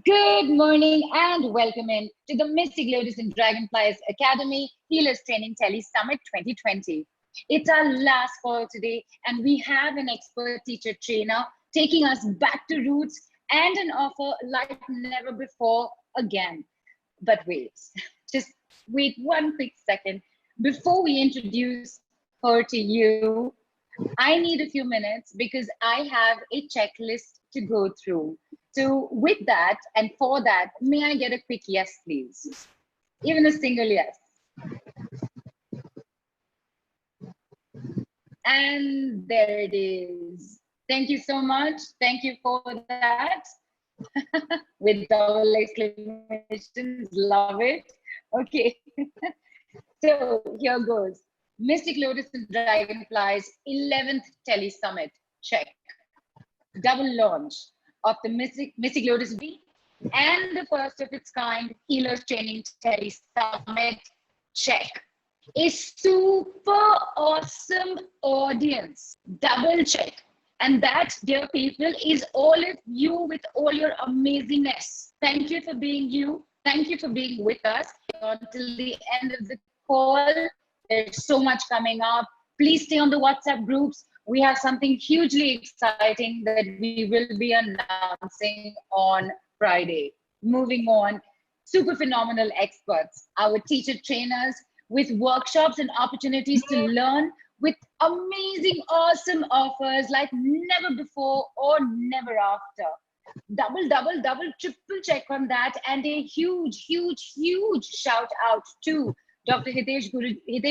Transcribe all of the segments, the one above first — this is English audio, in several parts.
Good morning and welcome in to the Mystic Lotus and Dragonflies Academy Healers Training Tele Summit 2020. It's our last call today and we have an expert teacher trainer taking us back to roots and an offer like never before again. But wait, just wait one quick second. Before we introduce her to you, I need a few minutes because I have a checklist to go through. So with that and for that, may I get a quick yes, please? Even a single yes. And there it is. Thank you so much. Thank you for that. With double exclamations, love it. Okay. So here goes. Mystic Lotus and Dragonflies 11th Tele Summit, check. Double launch of the Mystic Lotus V and the first of its kind Healers Training Tele Summit, check. A super awesome audience, double check. And that, dear people, is all of you with all your amazingness. Thank you for being you. Thank you for being with us until the end of the call. There's so much coming up. Please stay on the WhatsApp groups. We have something hugely exciting that we will be announcing on Friday. Moving on, super phenomenal experts, our teacher trainers with workshops and opportunities to learn with amazing, awesome offers like never before or never after. Double, triple check on that, and a huge shout out to Dr. Hitesh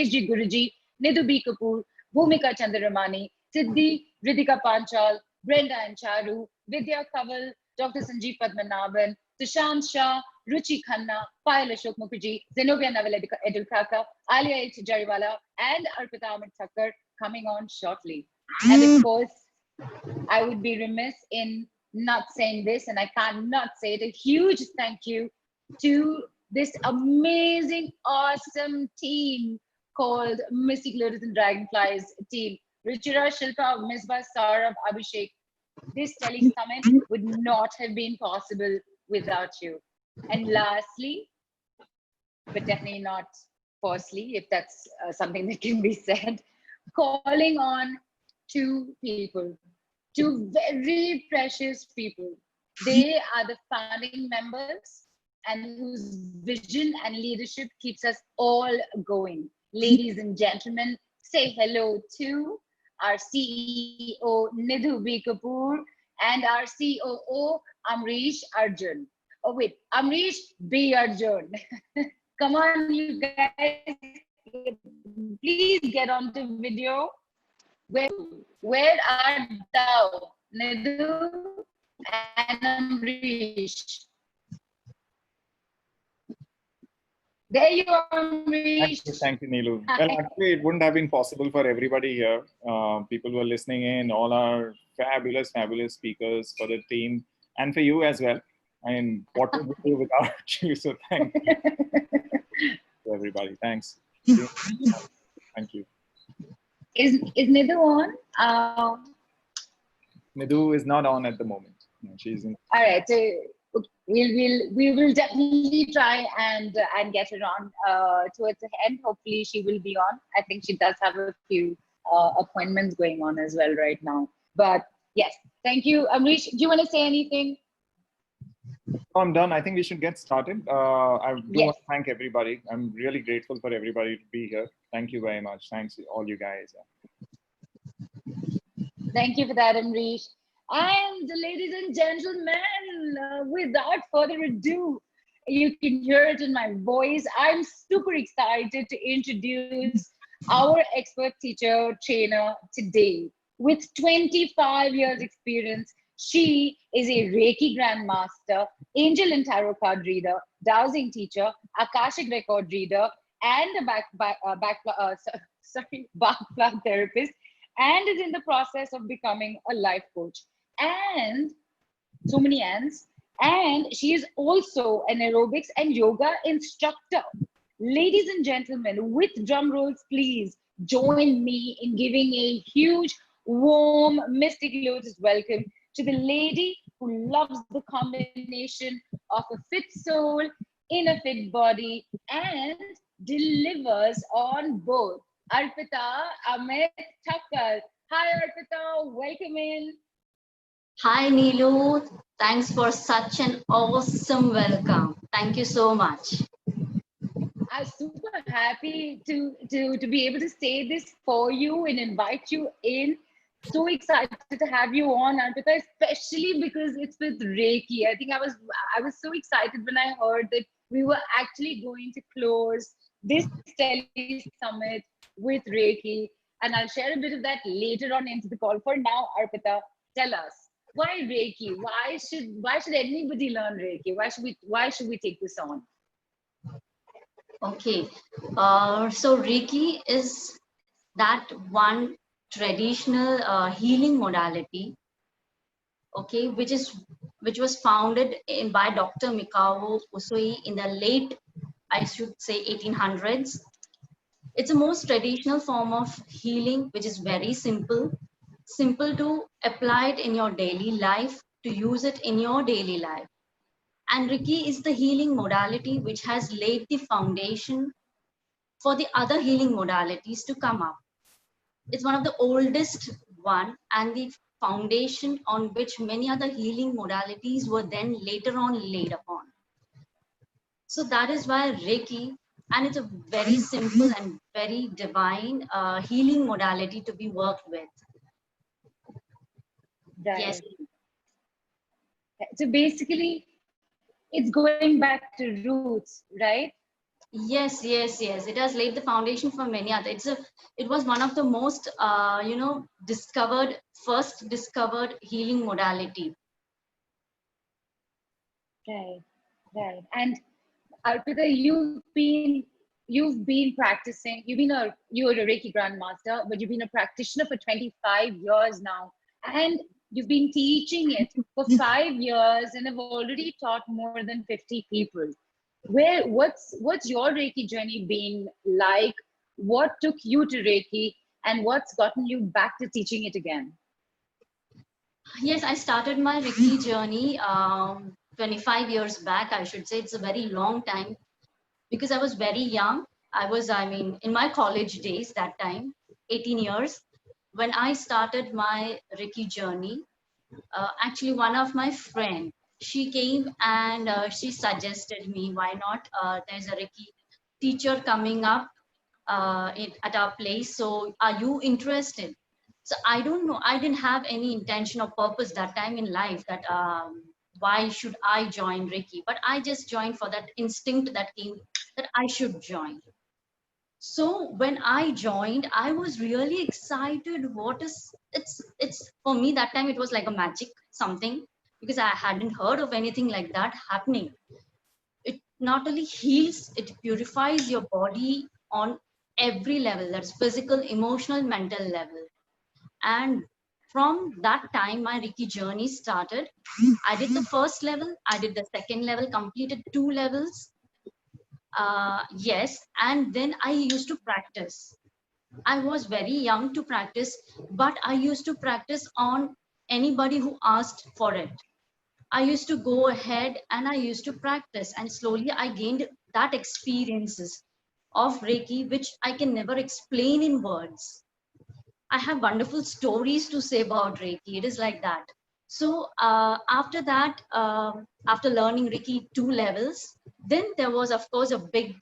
Ji Guruji, Nidhu B. Kapoor, Bhumika Chandaramani, Siddhi, Ritika Panchal, Brenda and Charu, Vidya Kaval, Dr. Sanjeev Padmanabhan, Sushant Shah, Ruchi Khanna, Payal Ashok Mukherjee, Zenobia Naval Edulkaka, Alia H. Jariwala, and Arpita Amit Thakkar coming on shortly. And of course, I would be remiss in not saying this, and I cannot say it. A huge thank you to this amazing, awesome team called Mystic Lotus and Dragonflies team. Ruchira, Shilpa, Misbah, Saurabh, Abhishek. This Tele Summit would not have been possible without you. And lastly, but definitely not firstly, if that's something that can be said, calling on two people, two very precious people. They are the founding members and whose vision and leadership keeps us all going. Ladies and gentlemen, say hello to our CEO, Nidhu B. Kapoor, and our COO, Amrish Arjun. Oh wait, Amrish B. Arjun. Come on, you guys, please get onto video. Where art thou, Nidhu and Amrish? There you are, Amrish. Thank you, Neelu. Well, actually, it wouldn't have been possible for everybody here. People who are listening in, all our fabulous speakers, for the team, and for you as well. I mean, what would we do without you? So thank you to everybody. Thanks. Thank you. Is Nidhu on? Nidhu is not on at the moment. No, she's in. All right. So we will definitely try and get her on towards the end. Hopefully she will be on. I think she does have a few appointments going on as well right now. But yes, thank you. Amrish, do you want to say anything? I'm done. I think we should get started. I do want to thank everybody. I'm really grateful for everybody to be here. Thank you very much. Thanks to all you guys. Thank you for that, Amrish. And ladies and gentlemen, without further ado, you can hear it in my voice. I'm super excited to introduce our expert teacher trainer today. With 25 years experience, she is a Reiki Grandmaster, Angel and Tarot card reader, dowsing teacher, Akashic record reader, and a backflap therapist, and is in the process of becoming a life coach. And so many ands. And she is also an aerobics and yoga instructor. Ladies and gentlemen, with drum rolls, please join me in giving a huge, warm, Mystic Lotus welcome to the lady who loves the combination of a fit soul in a fit body and delivers on both. Arpita Amit Thakkar. Hi Arpita, welcome in. Hi Neelu, thanks for such an awesome welcome. Thank you so much. I'm super happy to be able to say this for you and invite you in. So excited to have you on, Arpita, especially because it's with Reiki. I think I was so excited when I heard that we were actually going to close this Tele Summit with Reiki, and I'll share a bit of that later on into the call. For now, Arpita, tell us why Reiki? Why should anybody learn Reiki? Why should we take this on? Okay, so Reiki is that one traditional healing modality, okay, which was founded by Dr. Mikao Usui in the late, I should say, 1800s. It's a most traditional form of healing, which is very simple to apply it in your daily life, to use it in your daily life. And Reiki is the healing modality which has laid the foundation for the other healing modalities to come up. It's one of the oldest one and the foundation on which many other healing modalities were then later on laid upon. So that is why Reiki, and it's a very simple and very divine healing modality to be worked with. Right. Yes. So basically, it's going back to roots, right? Yes. It has laid the foundation for many other. It was one of the most, first discovered healing modality. Right, right. And Arpita, you've been practicing. You're a Reiki grandmaster, but you've been a practitioner for 25 years now, and you've been teaching it for 5 years, and have already taught more than 50 people. What's your Reiki journey been like? What took you to Reiki, and what's gotten you back to teaching it again? Yes, I started my Reiki journey 25 years back, I should say. It's a very long time because I was very young. In my college days that time, 18 years, when I started my Reiki journey. Actually, one of my friend, she came and she suggested me, why not? There's a Reiki teacher coming up at our place. So are you interested? So I don't know. I didn't have any intention or purpose that time in life that why should I join Reiki? But I just joined for that instinct that came that I should join. So when I joined, I was really excited. It's for me that time it was like a magic something because I hadn't heard of anything like that happening. It not only heals, it purifies your body on every level. That's physical, emotional, mental level. And from that time, my Reiki journey started. I did the first level, I did the second level, completed 2 levels. Yes, and then I used to practice. I was very young to practice, but I used to practice on anybody who asked for it. I used to go ahead and I used to practice, and slowly I gained that experiences of Reiki, which I can never explain in words. I have wonderful stories to say about Reiki. It is like that. So after that, after learning Reiki 2 levels, then there was, of course, a big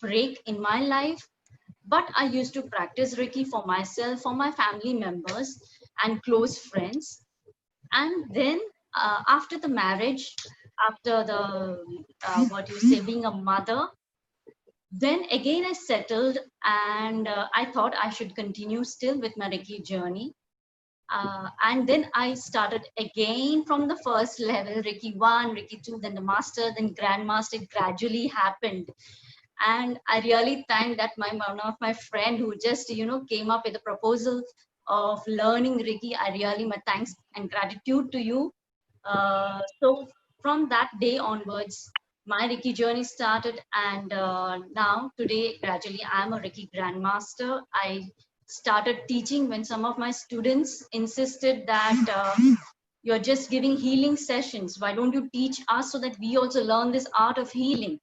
break in my life. But I used to practice Reiki for myself, for my family members and close friends. And then after the marriage, after the, what you say, being a mother, then again I settled and I thought I should continue still with my Reiki journey. And then I started again from the first level, Reiki 1, Reiki 2, then the master, then grandmaster. It gradually happened. And I really thank that one of my friend who just, came up with a proposal of learning Reiki. I really, my thanks and gratitude to you. So from that day onwards, my Reiki journey started, and now today, gradually, I'm a Reiki grandmaster. I started teaching when some of my students insisted that You're just giving healing sessions. Why don't you teach us so that we also learn this art of healing?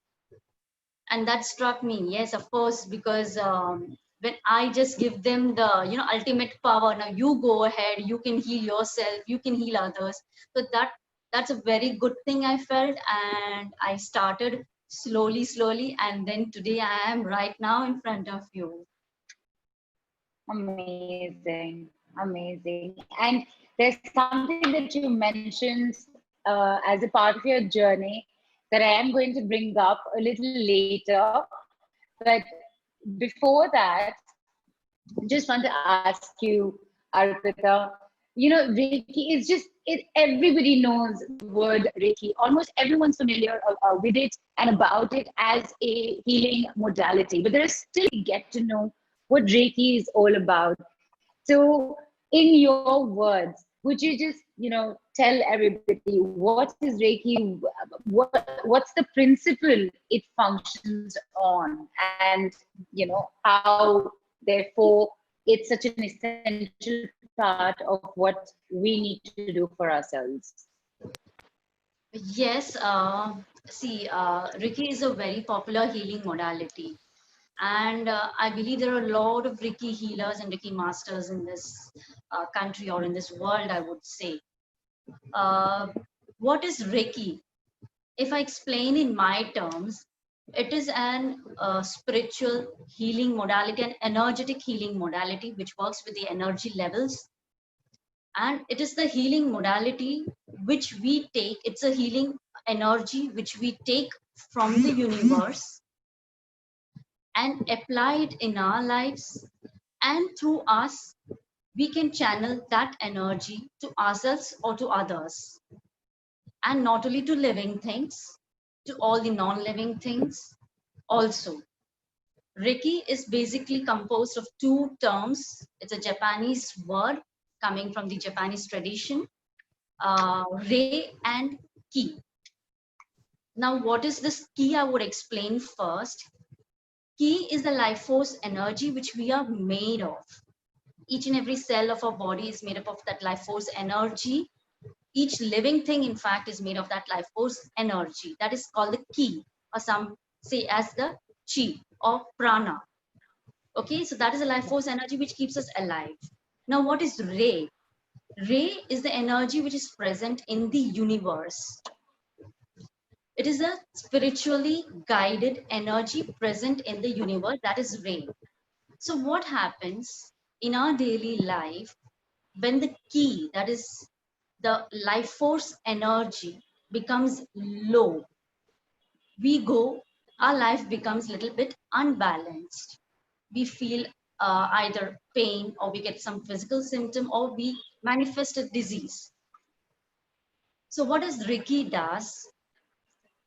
And that struck me. Yes, of course, because when I just give them the, ultimate power, now you go ahead, you can heal yourself, you can heal others. So that's a very good thing I felt, and I started slowly, and then today I am right now in front of you. Amazing, amazing. And there's something that you mentioned as a part of your journey that I am going to bring up a little later. But before that, just want to ask you, Arpita, Reiki is just, everybody knows the word Reiki. Almost everyone's familiar with it and about it as a healing modality, but there is still get to know what Reiki is all about. So, in your words, would you just, tell everybody what is Reiki, what's the principle it functions on, and how, therefore, it's such an essential part of what we need to do for ourselves. Yes, see, Reiki is a very popular healing modality. And I believe there are a lot of Reiki healers and Reiki masters in this country or in this world, I would say. What is Reiki? If I explain in my terms, it is an spiritual healing modality, an energetic healing modality, which works with the energy levels. And it is the healing modality which we take, it's a healing energy which we take from the universe and apply it in our lives, and through us we can channel that energy to ourselves or to others, and not only to living things, to all the non-living things also. Reiki is basically composed of two terms. It's a Japanese word coming from the Japanese tradition, Rei and Ki. Now, what is this Ki? I would explain first. Ki is the life force energy which we are made of. Each and every cell of our body is made up of that life force energy. Each living thing, in fact, is made of that life force energy. That is called the Ki, or some say as the Chi or Prana. Okay, so that is a life force energy which keeps us alive. Now, what is Rei? Rei is the energy which is present in the universe. It is a spiritually guided energy present in the universe, that is Rei. So what happens in our daily life when the Ki, that is the life force energy, becomes low? Our life becomes a little bit unbalanced. We feel either pain, or we get some physical symptom, or we manifest a disease. So what does Reiki does?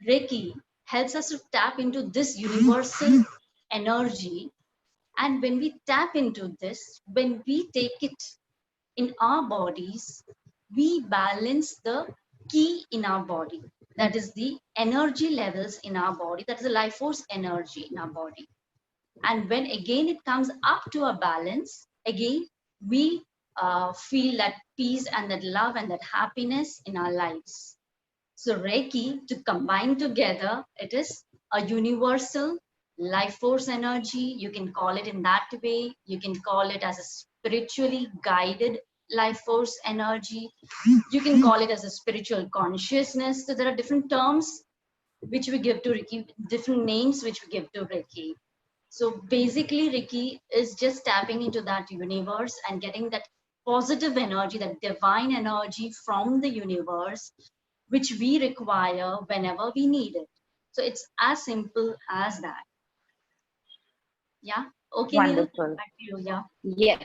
Reiki helps us to tap into this universal energy. And when we tap into this, when we take it in our bodies, we balance the Ki in our body. That is the energy levels in our body. That is the life force energy in our body. And when again it comes up to a balance, again we feel that peace and that love and that happiness in our lives. So Reiki, to combine together, it is a universal life force energy. You can call it in that way. You can call it as a spiritually guided life force energy. You can call it as a spiritual consciousness. So there are different terms which we give to Reiki, different names which we give to Reiki. So basically, Reiki is just tapping into that universe and getting that positive energy, that divine energy from the universe, which we require whenever we need it. So it's as simple as that. Yeah. Okay, Neil. Wonderful. Back to you. Yeah. Yes.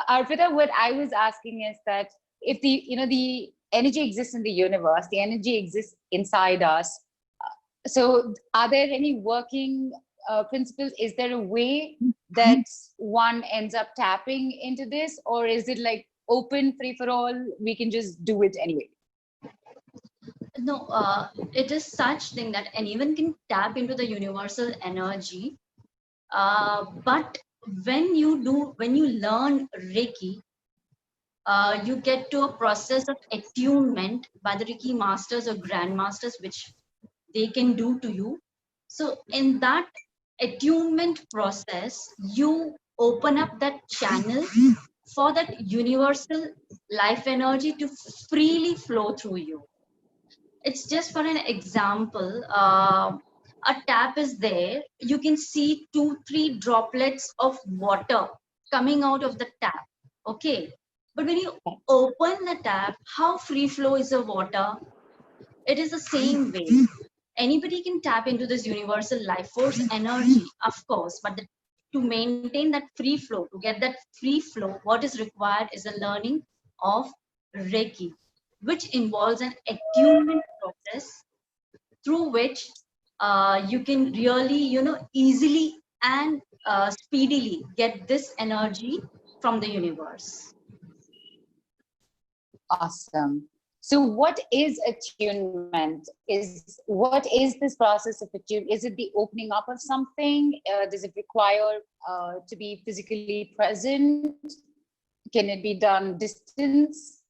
Arpita, what I was asking is that if the energy exists in the universe, the energy exists inside us. So are there any working principles? Is there a way that one ends up tapping into this, or is it like open, free for all? We can just do it anyway. No, it is such thing that anyone can tap into the universal energy. But when you learn Reiki, you get to a process of attunement by the Reiki masters or grandmasters, which they can do to you. So in that attunement process, you open up that channel for that universal life energy to freely flow through you. It's just for an example. A tap is there, you can see 2-3 droplets of water coming out of the tap, okay? But when you open the tap, how free flow is the water? It is the same way. Anybody can tap into this universal life force energy, of course, but to maintain that free flow, to get that free flow, what is required is a learning of Reiki, which involves an attunement process through which you can really, easily and speedily get this energy from the universe. Awesome. So what is attunement? What is this process of attunement? Is it the opening up of something? Does it require to be physically present? Can it be done distance?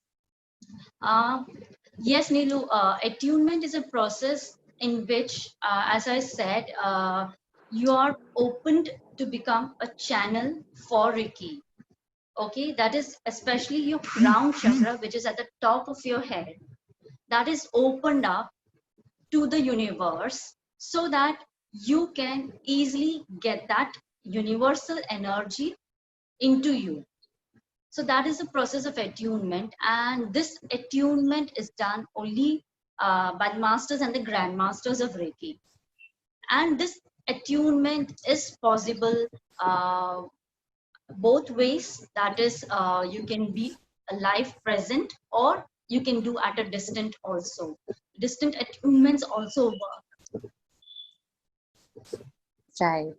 Yes, Neelu, attunement is a process in which, as I said, you are opened to become a channel for Reiki. Okay, that is especially your crown chakra, which is at the top of your head, that is opened up to the universe so that you can easily get that universal energy into you. So that is the process of attunement, and this attunement is done only by the masters and the grandmasters of Reiki. And this attunement is possible both ways. That is, you can be alive present, or you can do at a distant also. Distant attunements also work. Right.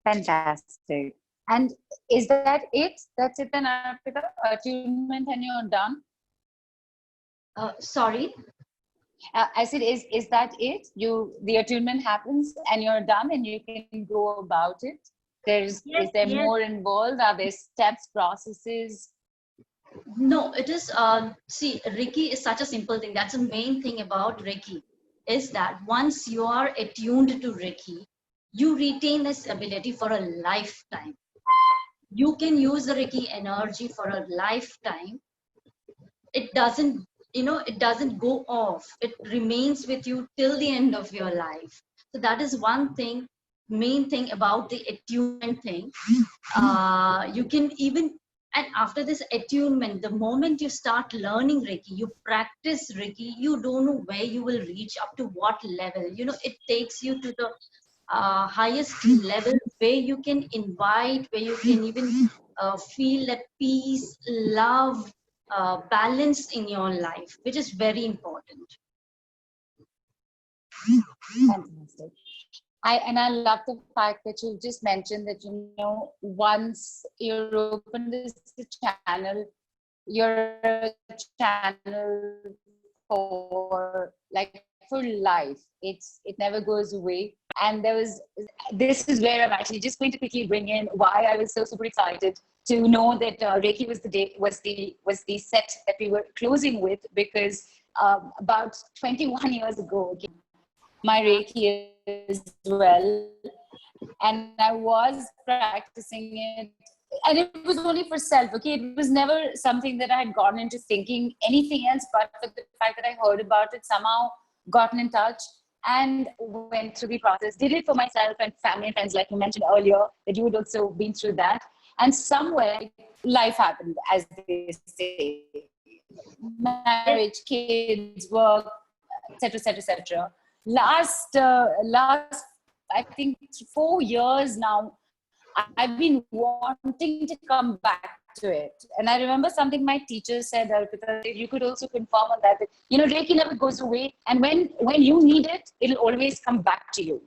Fantastic. And is that it? That's it then, Arpita? Attunement and you're done? Sorry? I said, is that it? The attunement happens and you're done and you can go about it? Is there more involved? Are there steps, processes? No, it is, see, Reiki is such a simple thing. That's the main thing about Reiki, is that once you are attuned to Reiki, you retain this ability for a lifetime. You can use the Reiki energy for a lifetime. It doesn't, it doesn't go off. It remains with you till the end of your life. So that is one thing, main thing about the attunement thing. You can even, and after this attunement, the moment you start learning Reiki, you practice Reiki, you don't know where you will reach, up to what level. It takes you to the highest level where you can invite, where you can even feel that peace, love, balance in your life, which is very important. Fantastic. I love the fact that you just mentioned that, once you're open to the channel, you're a channel for life. It never goes away. And this is where I'm actually just going to quickly bring in why I was so super excited to know that Reiki was the set that we were closing with, because about 21 years ago, my Reiki as well, and I was practicing it, and it was only for self. Okay, it was never something that I had gone into thinking anything else, but for the fact that I heard about it, somehow gotten in touch and went through the process, did it for myself and family and friends, like you mentioned earlier, that you had also been through that. And somewhere life happened, as they say, marriage, kids, work, etc. Last I think 4 years now, I've been wanting to come back to it. And I remember something my teacher said, Arpita, you could also confirm on that, Reiki never goes away, and when you need it, it'll always come back to you.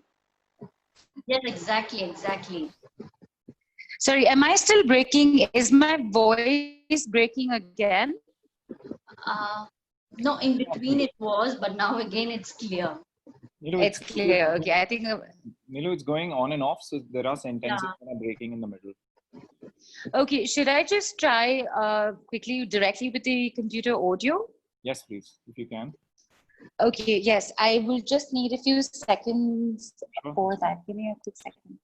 Yes, exactly. Sorry, am I still breaking? Is my voice breaking again? No, in between it was, but now again it's clear. Nilu, it's clear. Okay, I think Nilu, it's going on and off, so there are sentences that are breaking in the middle. Okay, should I just try quickly directly with the computer audio? Yes, please, if you can. Okay, yes, I will just need a few seconds for that. Give me a quick second.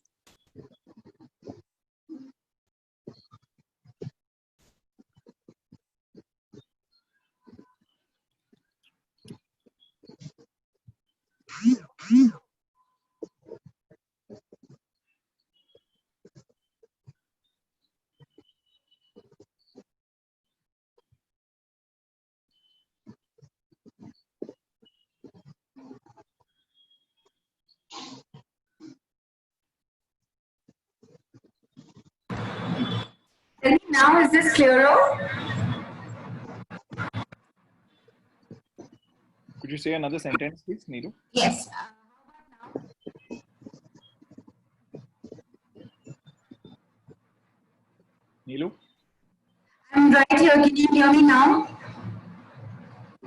Now, is this clearer? Could you say another sentence, please, Needu? Yes. Neelu? I'm right here. Can you hear me now?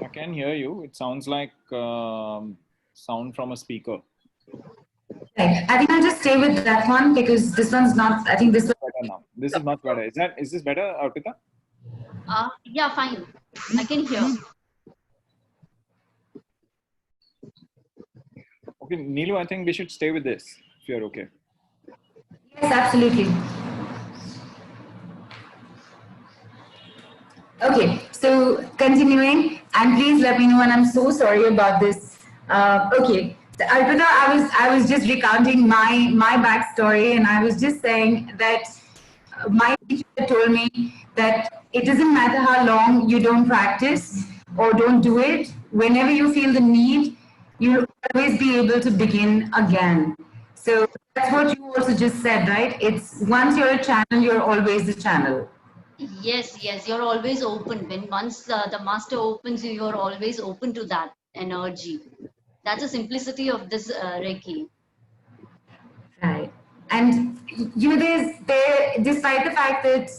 I can hear you. It sounds like sound from a speaker. Right. I think I'll just stay with that one because this one's not. I think this one. Better now. This is much better. Is this better, Arpita? Yeah, fine. I can hear. Okay, Neelu, I think we should stay with this if you're okay. Yes, absolutely. Okay, so continuing, and please let me know, and I'm so sorry about this. Okay, so Arpita, I was just recounting my backstory, and I was just saying that my teacher told me that it doesn't matter how long you don't practice or don't do it. Whenever you feel the need, you'll always be able to begin again. So that's what you also just said, right? It's once you're a channel, you're always a channel. Yes, yes, you're always open. When once the master opens you, you're always open to that energy. That's the simplicity of this Reiki. Right. And you know, despite the fact that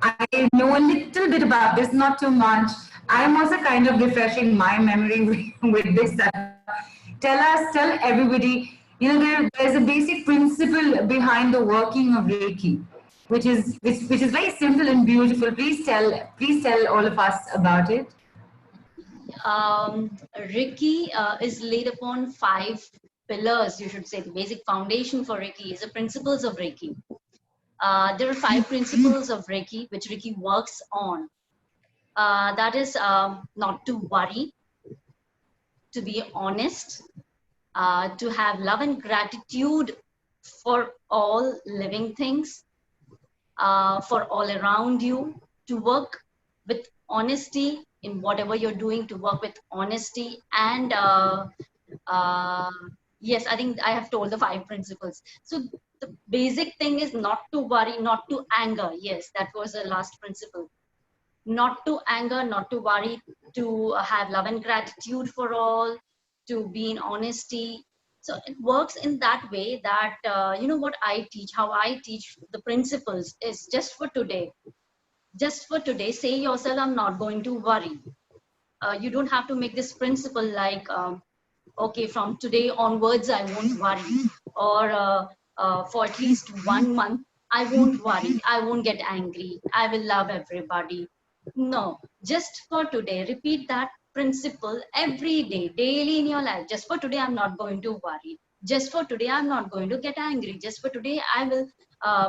I know a little bit about this, not too much, I'm also kind of refreshing my memory with this. Tell everybody, you know, there's a basic principle behind the working of Reiki, which is very simple and beautiful. Please tell all of us about it. Reiki is laid upon 5 pillars, you should say. The basic foundation for Reiki is the principles of Reiki. There are 5 principles of Reiki which Reiki works on. That is not to worry, to be honest, to have love and gratitude for all living things, for all around you, to work with honesty in whatever you're doing, to work with honesty. And yes, I think I have told the 5 principles. So the basic thing is not to worry, not to anger. Yes, that was the last principle. Not to anger, not to worry, to have love and gratitude for all, to be in honesty. So it works in that way that, you know, what I teach, how I teach the principles is just for today. Just for today, say yourself, I'm not going to worry. You don't have to make this principle like, okay, from today onwards, I won't worry. Or for at least 1 month, I won't worry. I won't get angry. I will love everybody. No, just for today, repeat that principle every day, daily in your life. Just for today, I'm not going to worry. Just for today, I'm not going to get angry. Just for today, I will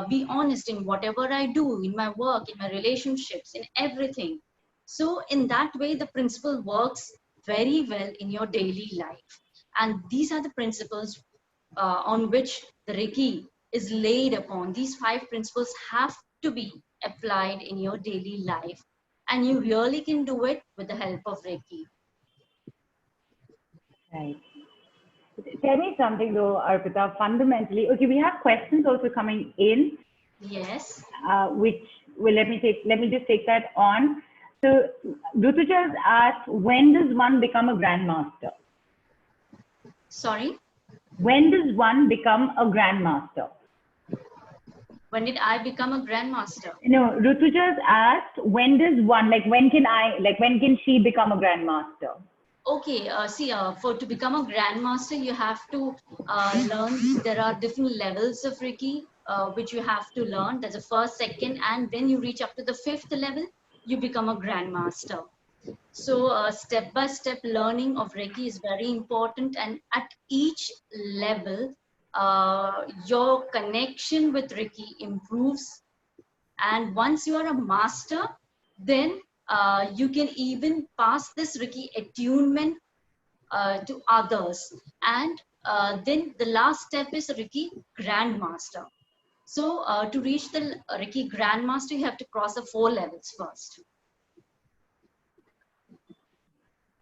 be honest in whatever I do, in my work, in my relationships, in everything. So in that way, the principle works very well in your daily life. And these are the principles on which the Reiki is laid upon. These 5 principles have to be applied in your daily life. And you really can do it with the help of Reiki. Right. Tell me something though, Arpita, fundamentally. Okay, we have questions also coming in. Yes. Which will let me just take that on. So Rutuja has asked, when does one become a grandmaster? Sorry? When does one become a grandmaster? When did I become a grandmaster? No, Rutuja has asked, when does one, when can she become a grandmaster? Okay, see, to become a grandmaster, you have to learn there are different levels of Reiki. which you have to learn. There's a first, second, and then you reach up to the 5th level, you become a grandmaster. So step-by-step learning of Reiki is very important, and at each level, your connection with Reiki improves. And once you are a master, then you can even pass this Reiki attunement to others. And then the last step is Reiki Grandmaster. So to reach the Reiki Grandmaster, you have to cross the 4 levels first.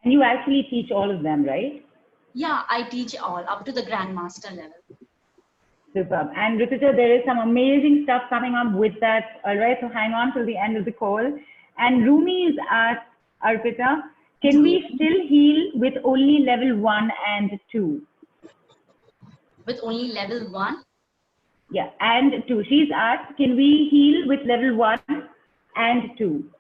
And you actually teach all of them, right? Yeah, I teach all up to the Grandmaster level. Superb. And Rutuja, there is some amazing stuff coming up with that. All right, so hang on till the end of the call. And Rumi is asked, Arpita, can we still heal with only level 1 and 2? With only level 1? Yeah, and 2. She's asked, can we heal with level 1 and 2?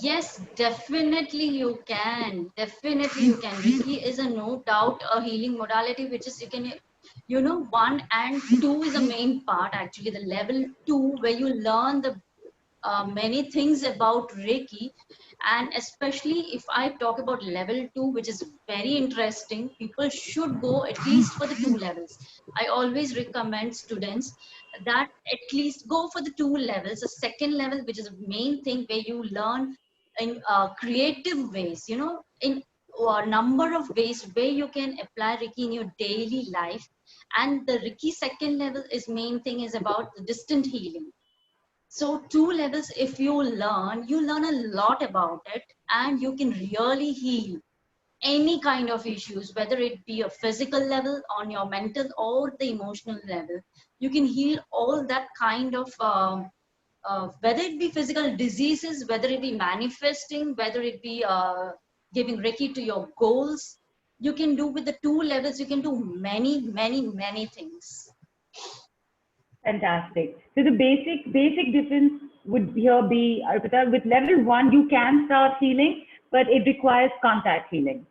Yes, definitely you can. Definitely you can. Reiki is a no doubt a healing modality, which is you can, 1 and 2 is the main part. Actually, the level 2 where you learn the many things about Reiki, and especially if I talk about level 2, which is very interesting, people should go at least for the 2 levels. I always recommend students that at least go for the 2 levels. The second level, which is the main thing where you learn in creative ways, in a number of ways where you can apply Reiki in your daily life. And the Reiki second level is main thing is about the distant healing. So 2 levels, if you learn a lot about it, and you can really heal any kind of issues, whether it be a physical level, on your mental or the emotional level. You can heal all that kind of, whether it be physical diseases, whether it be manifesting, whether it be giving Reiki to your goals. You can do with the 2 levels, you can do many, many, many things. Fantastic. So the basic difference would here be, Arpita, with level 1, you can start healing, but it requires contact healing.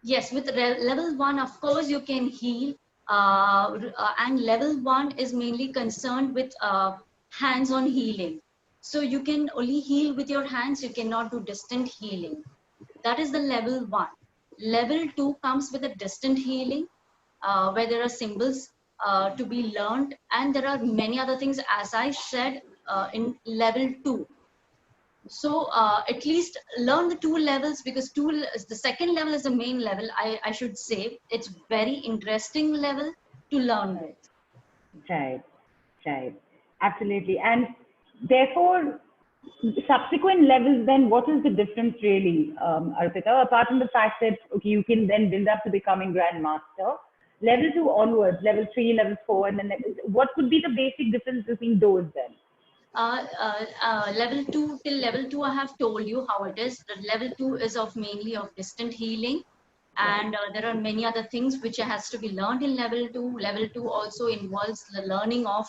Yes, with level 1, of course, you can heal. And level 1 is mainly concerned with hands-on healing. So you can only heal with your hands, you cannot do distant healing. That is the level 1. Level 2 comes with a distant healing, where there are symbols to be learned, and there are many other things, as I said, in level 2. So at least learn the 2 levels, because the second level is the main level. I should say it's very interesting level to learn with. Right. Absolutely. And therefore, subsequent levels, then what is the difference really, Arpita? Apart from the fact that, okay, you can then build up to becoming Grandmaster, level 2 onwards, level 3, level 4, and then what would be the basic difference between those then? Level 2 till level 2, I have told you how it is. The level 2 is mainly of distant healing, and there are many other things which has to be learned in level 2. Level 2 also involves the learning of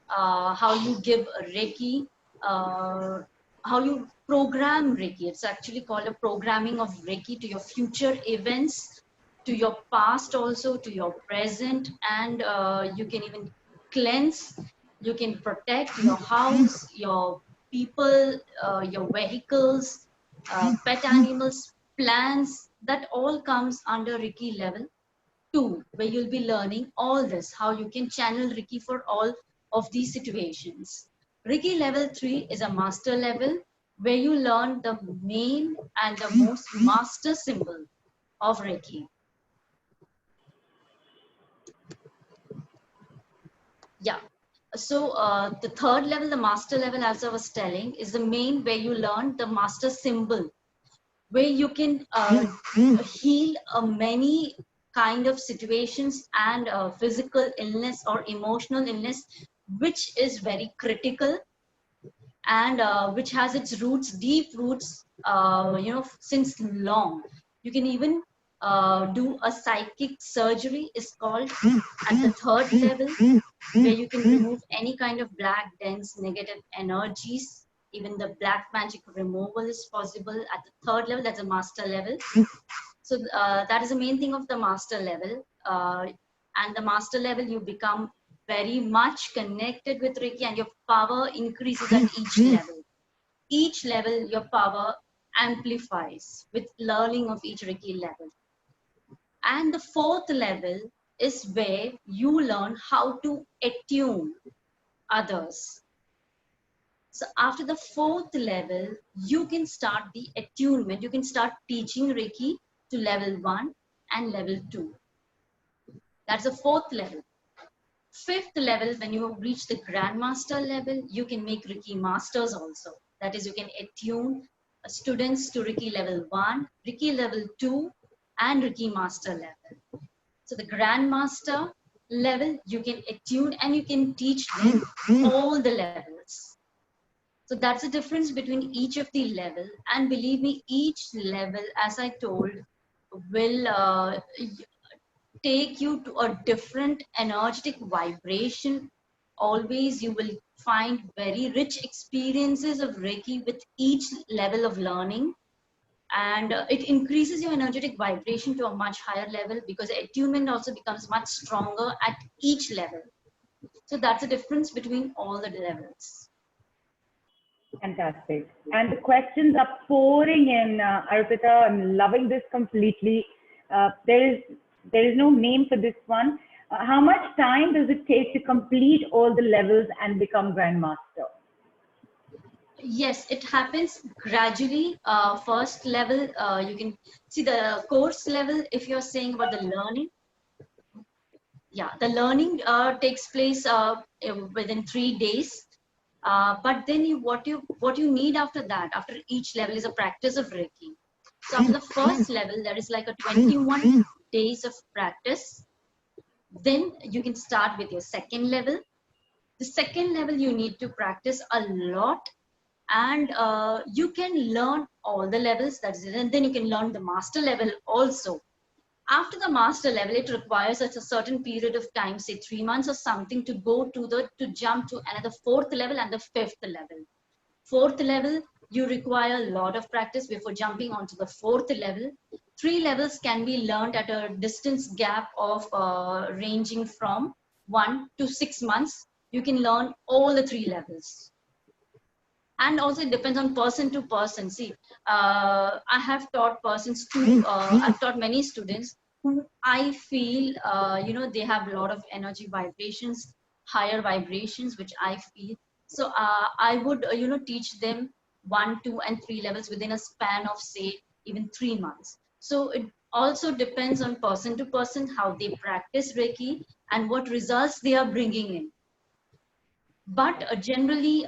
how you give Reiki, how you program Reiki. It's actually called a programming of Reiki to your future events, to your past also, to your present, and you can even cleanse. You can protect your house, your people, your vehicles, pet animals, plants. That all comes under Reiki level 2, where you'll be learning all this, how you can channel Reiki for all of these situations. Reiki level 3 is a master level, where you learn the main and the most master symbol of Reiki. Yeah. So the third level, the master level, as I was telling, is the main where you learn the master symbol, where you can heal many kind of situations and physical illness or emotional illness, which is very critical, and which has its roots, deep roots, since long. You can even do a psychic surgery, is called, at the third level, where you can remove any kind of black, dense, negative energies. Even the black magic removal is possible at the third level. That's a master level. So that is the main thing of the master level. And the master level, you become very much connected with Reiki, and your power increases at each level. Each level, your power amplifies with learning of each Reiki level. And the fourth level is where you learn how to attune others. So after the fourth level, you can start the attunement. You can start teaching Reiki to level 1 and level 2. That's the fourth level. Fifth level, when you reach the Grandmaster level, you can make Reiki Masters also. That is, you can attune students to Reiki level 1, Reiki level 2, and Reiki Master level. So the Grandmaster level, you can attune and you can teach them all the levels. So that's the difference between each of the level. And believe me, each level, as I told, will take you to a different energetic vibration. Always you will find very rich experiences of Reiki with each level of learning. And it increases your energetic vibration to a much higher level, because attunement also becomes much stronger at each level. So that's the difference between all the levels. Fantastic. And the questions are pouring in, Arpita. I'm loving this completely. There is no name for this one. How much time does it take to complete all the levels and become Grandmaster? Yes, it happens gradually. First level, you can see the course level. If you're saying about the learning, yeah, the learning takes place within 3 days. But then what you need after that, after each level, is a practice of Reiki. So after the first level, there is like a 21 days of practice. Then you can start with your second level. The second level, you need to practice a lot. And you can learn all the levels, that's it. And then you can learn the master level also. After the master level, it requires a certain period of time, say 3 months or something, to go to jump to another fourth level and the fifth level. Fourth level, you require a lot of practice before jumping onto the fourth level. 3 levels can be learned at a distance gap of ranging from 1 to 6 months. You can learn all the 3 levels. And also it depends on person to person. See, I have taught persons to, I've taught many students who I feel, they have a lot of energy vibrations, higher vibrations, which I feel. So I would, teach them 1, 2, and 3 levels within a span of, say, even 3 months. So it also depends on person to person, how they practice Reiki and what results they are bringing in. But generally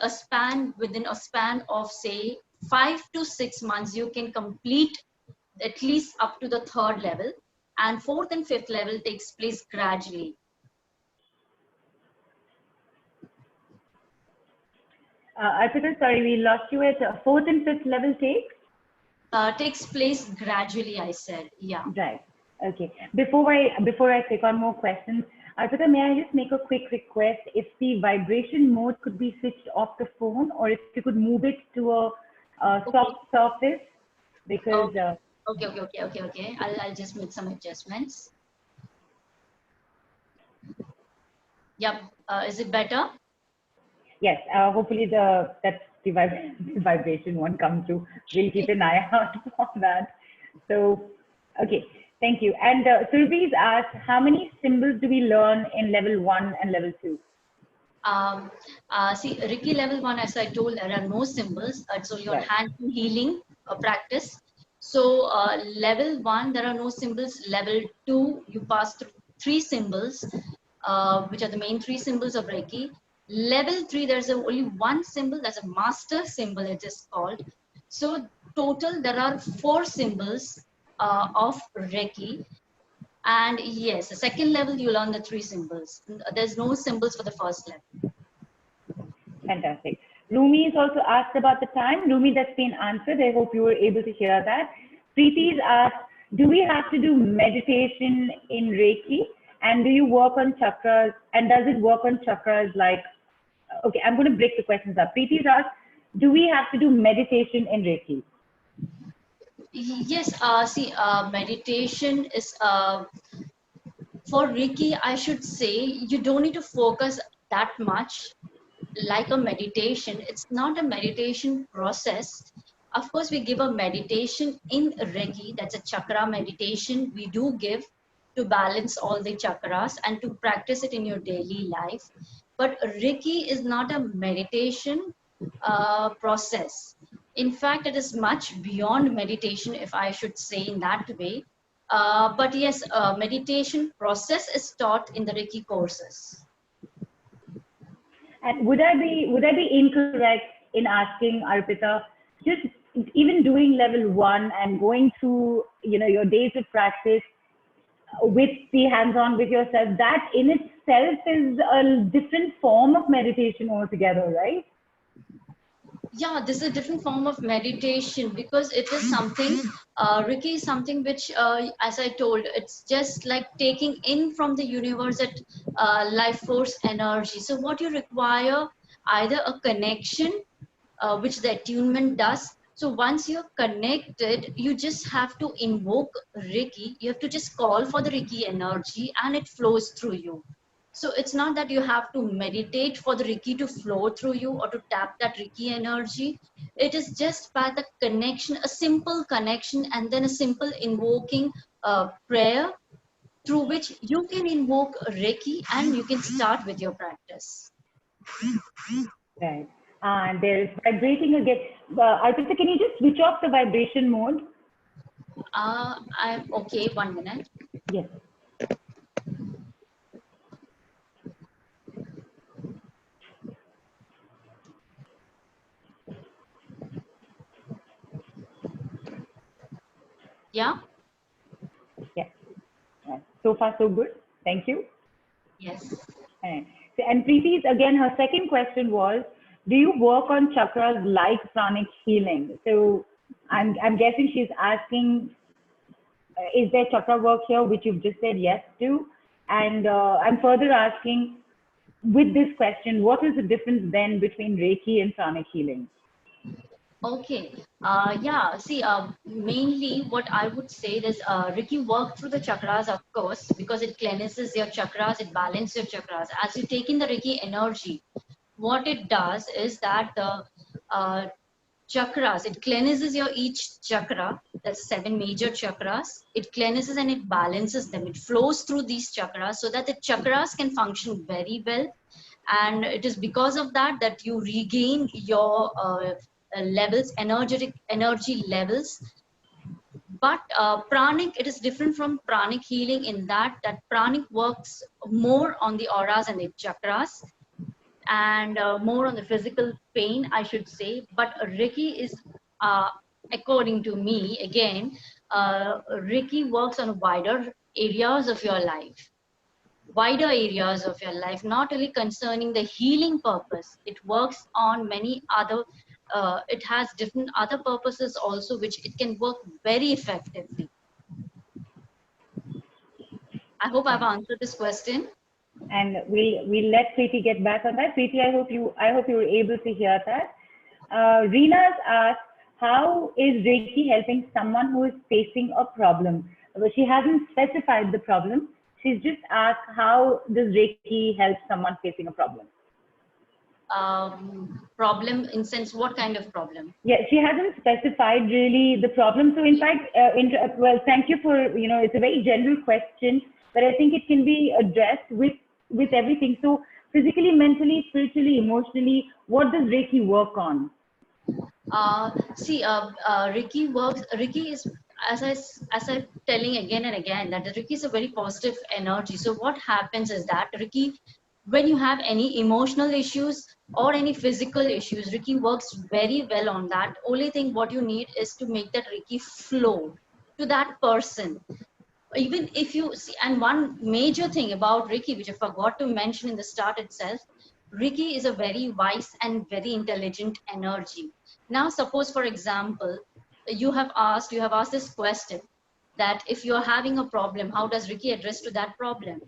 within a span of, say, 5 to 6 months, you can complete at least up to the 3rd level, and 4th and 5th level takes place gradually. Arpita, sorry, we lost you at 4th and 5th level Takes place gradually, I said. Yeah. Right. Okay. Before I take on more questions, Arpita, may I just make a quick request? If the vibration mode could be switched off the phone, or if you could move it to a soft surface, because. Okay. I'll just make some adjustments. Yep. Is it better? Yes. Hopefully the vibration won't come through. We'll keep an eye out for that. So, okay. Thank you. And Surabhi's asked, how many symbols do we learn in level 1 and level 2? See, Reiki level 1, as I told, there are no symbols. It's only on hand healing practice. So level 1, there are no symbols. Level 2, you pass through 3 symbols, which are the main 3 symbols of Reiki. Level 3, there's only 1 symbol. That's a master symbol, it is called. So total, there are 4 symbols of Reiki. And yes, the second level, you learn the 3 symbols. There's no symbols for the first level. Fantastic. Rumi is also asked about the time. Rumi, that's been answered. I hope you were able to hear that. Preeti's asked, do we have to do meditation in Reiki? And do you work on chakras? And does it work on chakras like, okay, I'm going to break the questions up. Preeti's asked, do we have to do meditation in Reiki? Yes, see, meditation is For Reiki, I should say you don't need to focus that much like a meditation. It's not a meditation process. Of course, we give a meditation in Reiki. That's a chakra meditation we do give to balance all the chakras and to practice it in your daily life. But Reiki is not a meditation process. In fact, it is much beyond meditation, if I should say in that way. But yes, meditation process is taught in the Reiki courses. And would I be incorrect in asking, Arpita, just even doing level 1 and going through, your days of practice with the hands-on with yourself, that in itself is a different form of meditation altogether, right? Yeah, this is a different form of meditation because it is something, Reiki is something which, as I told, it's just like taking in from the universe that life force energy. So what you require, either a connection, which the attunement does. So once you're connected, you just have to invoke Reiki. You have to just call for the Reiki energy and it flows through you. So it's not that you have to meditate for the Reiki to flow through you or to tap that Reiki energy. It is just by the connection, a simple connection, and then a simple invoking prayer through which you can invoke Reiki and you can start with your practice. Right. And there's vibrating again. Arpita, can you just switch off the vibration mode? I'm okay, 1 minute. Yes. Yeah? Yes. So far, so good. Thank you. Yes. And Preeti's, again, her second question was, do you work on chakras like pranic healing? So I'm guessing she's asking, is there chakra work here, which you've just said yes to? And I'm further asking, with this question, what is the difference then between Reiki and pranic healing? Okay. Yeah. See, mainly what I would say is Reiki work through the chakras, of course, because it cleanses your chakras, it balances your chakras. As you take in the Reiki energy, what it does is that the chakras, it cleanses your each chakra. That's 7 major chakras. It cleanses and it balances them. It flows through these chakras so that the chakras can function very well. And it is because of that that you regain your levels, energy levels. But pranic, it is different from pranic healing in that pranic works more on the auras and the chakras and more on the physical pain, I should say. But Reiki is, according to me, again, Reiki works on wider areas of your life. Wider areas of your life, not only concerning the healing purpose. It works on many other, it has different other purposes also, which it can work very effectively. I hope I've answered this question. And we'll let Preeti get back on that. Preeti, I hope you were able to hear that. Reena's asked, how is Reiki helping someone who is facing a problem? But she hasn't specified the problem. She's just asked, how does Reiki help someone facing a problem? Problem in sense, what kind of problem? Yeah, she hasn't specified really the problem. So in fact, well, thank you for, it's a very general question, but I think it can be addressed with everything. So physically, mentally, spiritually, emotionally, what does Reiki work on? Reiki is, as I'm telling again and again, that the Reiki is a very positive energy. So what happens is that Reiki, when you have any emotional issues or any physical issues, Reiki works very well on that. Only thing what you need is to make that Reiki flow to that person. Even if you see, and one major thing about Reiki, which I forgot to mention in the start itself, Reiki is a very wise and very intelligent energy. Now, suppose, for example, you have asked this question, that if you're having a problem, how does Reiki address to that problem?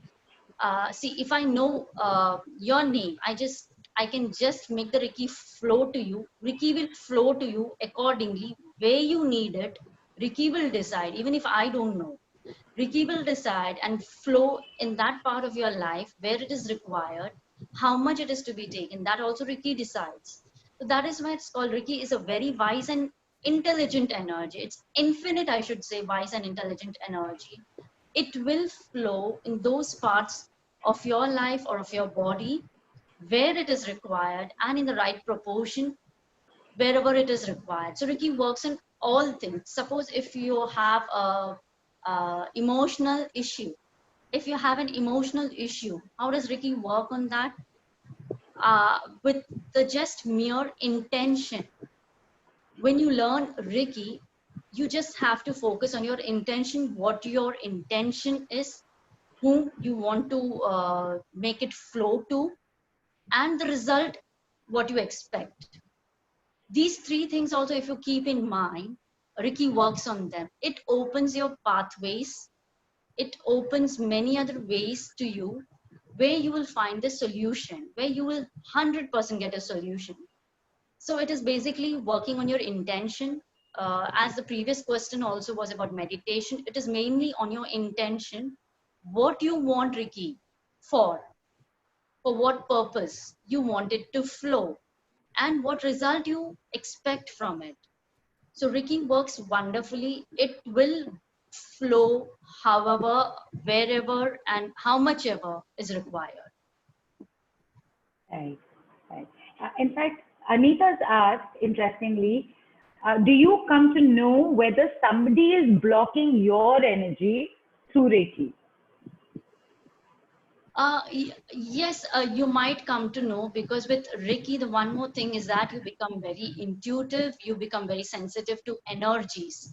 See, if I know your name, I can just make the Reiki flow to you. Reiki will flow to you accordingly, where you need it. Reiki will decide, even if I don't know. Reiki will decide and flow in that part of your life where it is required, how much it is to be taken. That also Reiki decides. So that is why it's called Reiki is a very wise and intelligent energy. It's infinite, I should say, wise and intelligent energy. It will flow in those parts of your life or of your body where it is required and in the right proportion wherever it is required. So Reiki works in all things. Suppose if you have a emotional issue, if you have an emotional issue, how does Reiki work on that? With the just mere intention. When you learn Reiki, you just have to focus on your intention, what your intention is, whom you want to make it flow to, and the result, what you expect. These three things also, if you keep in mind, Reiki works on them. It opens your pathways. It opens many other ways to you where you will find the solution, where you will 100% get a solution. So it is basically working on your intention. As the previous question also was about meditation, it is mainly on your intention, what you want Reiki for what purpose you want it to flow, and what result you expect from it. So Reiki works wonderfully. It will flow however, wherever, and how much ever is required. Right, right. In fact, Anita's asked, interestingly, do you come to know whether somebody is blocking your energy through Reiki? Yes, you might come to know, because with Reiki, the one more thing is that you become very intuitive, you become very sensitive to energies.